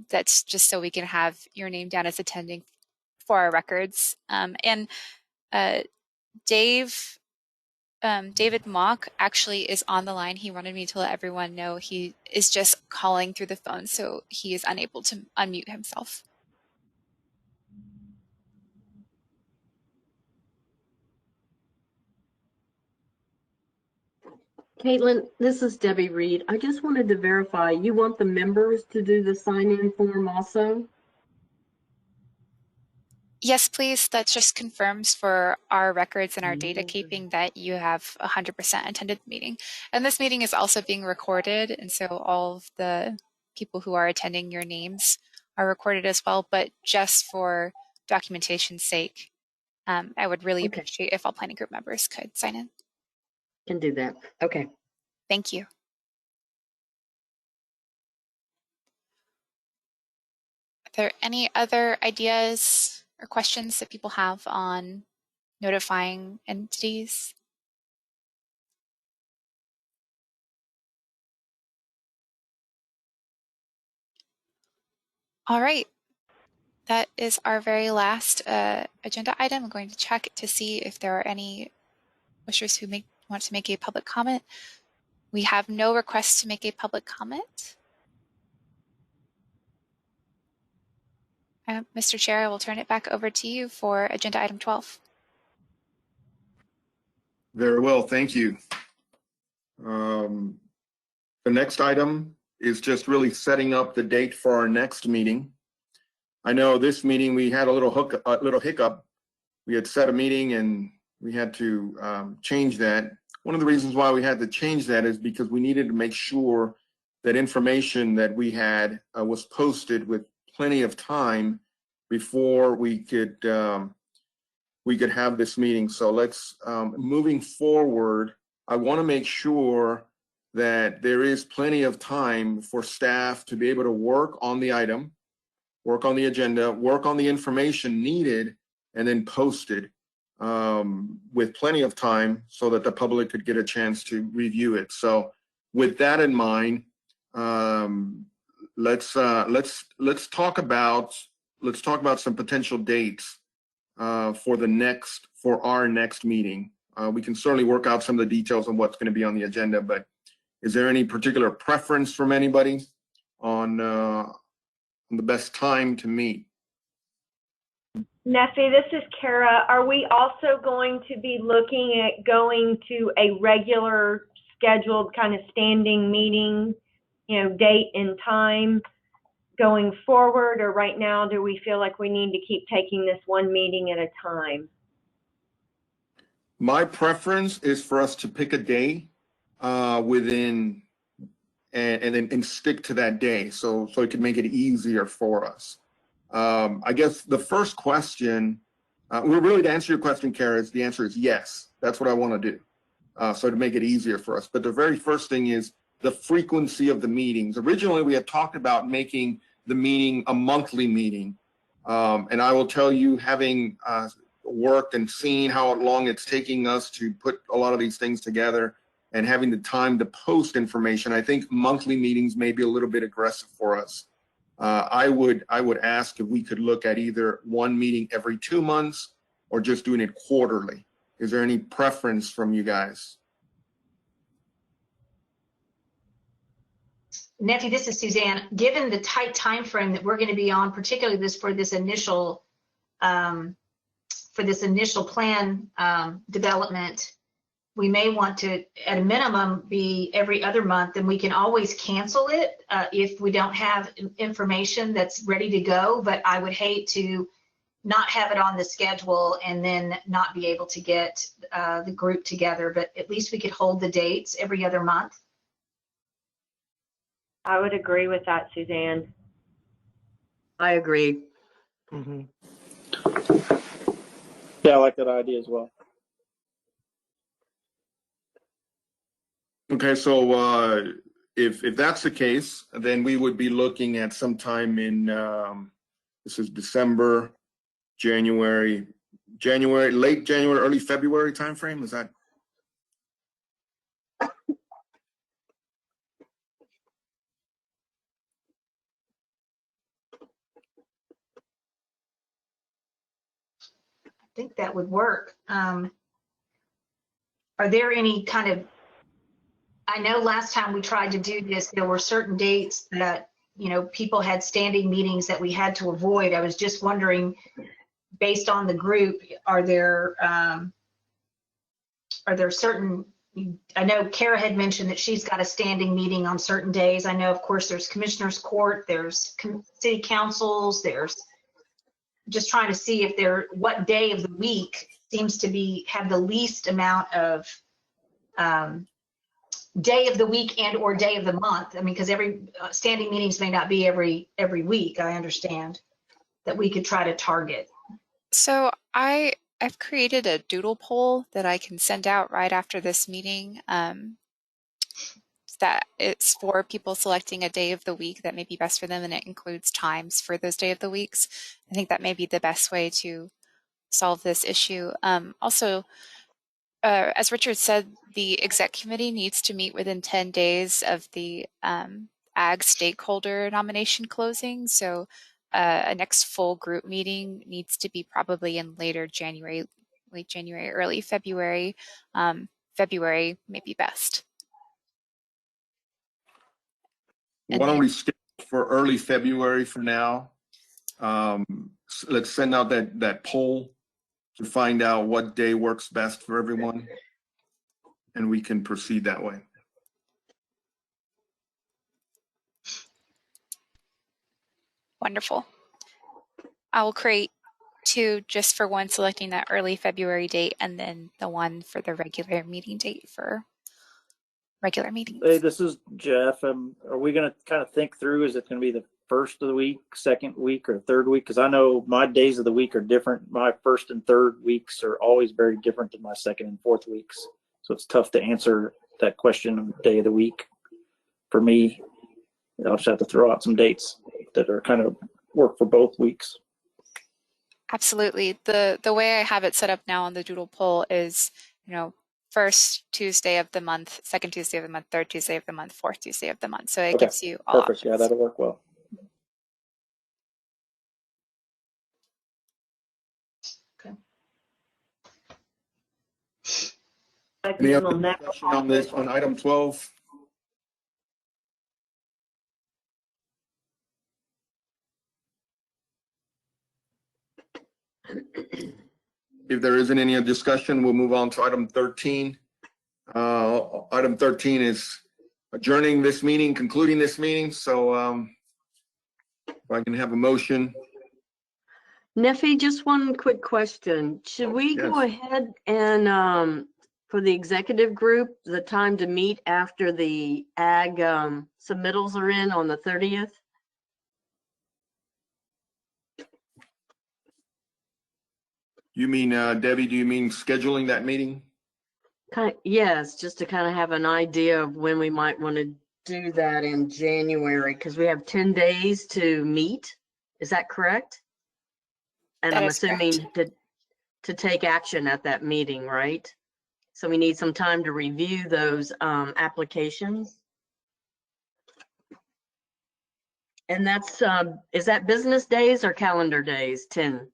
That's just so we can have your name down as attending for our records. And David Mock actually is on the line. He wanted me to let everyone know he is just calling through the phone, so he is unable to unmute himself. Caitlin, this is Debbie Reed. I just wanted to verify, you want the members to do the sign-in form also? Yes, please. That just confirms for our records and our data keeping that you have 100% attended the meeting. And this meeting is also being recorded, and so all of the people who are attending, your names are recorded as well, but just for documentation's sake, I would really appreciate if all planning group members could sign in. Can do that. Okay. Thank you. Are there any other ideas or questions that people have on notifying entities? All right. That is our very last agenda item. I'm going to check to see if there are any wishers who want to make a public comment. We have no requests to make a public comment. Mr. Chair, I will turn it back over to you for agenda item 12. Very well, thank you. The next item is just really setting up the date for our next meeting. I know this meeting we had a little hiccup. We had set a meeting and we had to change that. One of the reasons why we had to change that is because we needed to make sure that information that we had was posted with plenty of time before we could have this meeting. So let's, moving forward, I want to make sure that there is plenty of time for staff to be able to work on the item. work on the agenda, work on the information needed, and then post it with plenty of time so that the public could get a chance to review it. So with that in mind, let's talk about some potential dates for our next meeting. We can certainly work out some of the details on what's going to be on the agenda, but is there any particular preference from anybody on the best time to meet? Neffy, this is Kara. Are we also going to be looking at going to a regular scheduled kind of standing meeting, date and time going forward? Or right now, do we feel like we need to keep taking this one meeting at a time? My preference is for us to pick a day within and stick to that day so it can make it easier for us. I guess the first question, really to answer your question, Kara, the answer is yes. That's what I want to do. So to make it easier for us. But the very first thing is the frequency of the meetings. Originally, we had talked about making the meeting a monthly meeting. And I will tell you, having worked and seen how long it's taking us to put a lot of these things together and having the time to post information, I think monthly meetings may be a little bit aggressive for us. I would ask if we could look at either one meeting every 2 months or just doing it quarterly. Is there any preference from you guys? Neffy, this is Suzanne. Given the tight time frame that we're going to be on, particularly for this initial plan development, we may want to, at a minimum, be every other month, and we can always cancel it if we don't have information that's ready to go. But I would hate to not have it on the schedule and then not be able to get the group together. But at least we could hold the dates every other month. I would agree with that, Suzanne. I agree. Mm-hmm. Yeah, I like that idea as well. Okay, so if that's the case, then we would be looking at sometime in this is December, January, late January, early February timeframe. Is that? I think that would work. Are there any kind of, I know last time we tried to do this, there were certain dates that, people had standing meetings that we had to avoid. I was just wondering, based on the group, are there certain, I know Kara had mentioned that she's got a standing meeting on certain days. I know, of course, there's Commissioner's Court, there's city councils, there's just trying to see if what day of the week seems to have the least amount of day of the week and or day of the month. I mean, because every standing meetings may not be every week. I understand that we could try to target. So I've created a doodle poll that I can send out right after this meeting. That it's for people selecting a day of the week that may be best for them, and it includes times for those day of the weeks. I think that may be the best way to solve this issue. Also, as Richard said, the exec committee needs to meet within 10 days of the ag stakeholder nomination closing. So a next full group meeting needs to be probably in late January, early February. February may be best. Why don't we stick for early February for now? Let's send out that poll to find out what day works best for everyone, and we can proceed that way. Wonderful. I will create 2 just for one selecting that early February date, and then the one for the regular meeting date for regular meetings. Hey, this is Jeff. Are we going to kind of think through, is it going to be the first of the week, second week, or third week? Because I know my days of the week are different. My first and third weeks are always very different than my second and fourth weeks. So it's tough to answer that question of day of the week. For me, I'll just have to throw out some dates that are kind of work for both weeks. Absolutely. The way I have it set up now on the doodle poll is, first Tuesday of the month, second Tuesday of the month, third Tuesday of the month, fourth Tuesday of the month. So it Okay, gives you all perfect. Yeah, options. that'll work well. Any other discussion on this, on item 12? If there isn't any discussion, we'll move on to item 13. Item 13 is adjourning this meeting, concluding this meeting. So if I can have a motion. Neffy, just one quick question. Should we go ahead and, for the executive group, the time to meet after the ag submittals are in on the 30th? You mean, Debbie, do you mean scheduling that meeting? Yes, just to kind of have an idea of when we might want to do that in January, because we have 10 days to meet. Is that correct? And That I'm is assuming to take action at that meeting, right? So we need some time to review those applications. And that's, is that business days or calendar days, 10?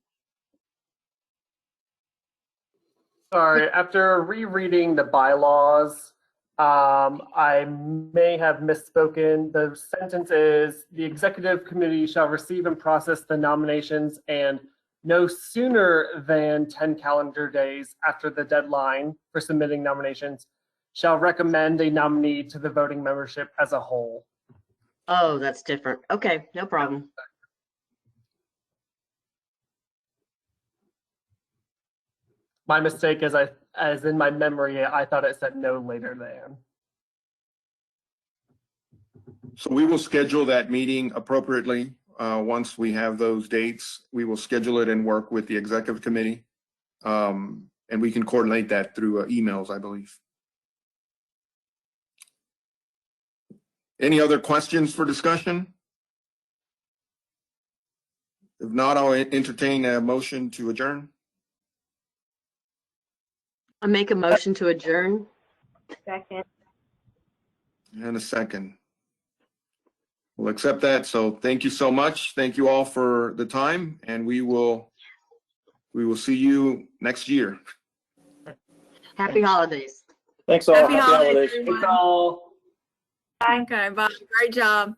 Sorry, after rereading the bylaws, I may have misspoken. The sentence is, the executive committee shall receive and process the nominations and no sooner than 10 calendar days after the deadline for submitting nominations shall recommend a nominee to the voting membership as a whole. Oh, that's different. Okay, no problem. My mistake, as in my memory, I thought it said no later than. So we will schedule that meeting appropriately. Once we have those dates, we will schedule it and work with the executive committee. And we can coordinate that through emails, I believe. Any other questions for discussion? If not, I'll entertain a motion to adjourn. I make a motion to adjourn. Second. And a second. We'll accept that. So thank you so much. Thank you all for the time, and we will see you next year. Happy holidays. Thanks all. Happy holidays, Thanks all. Okay, bye. Great job.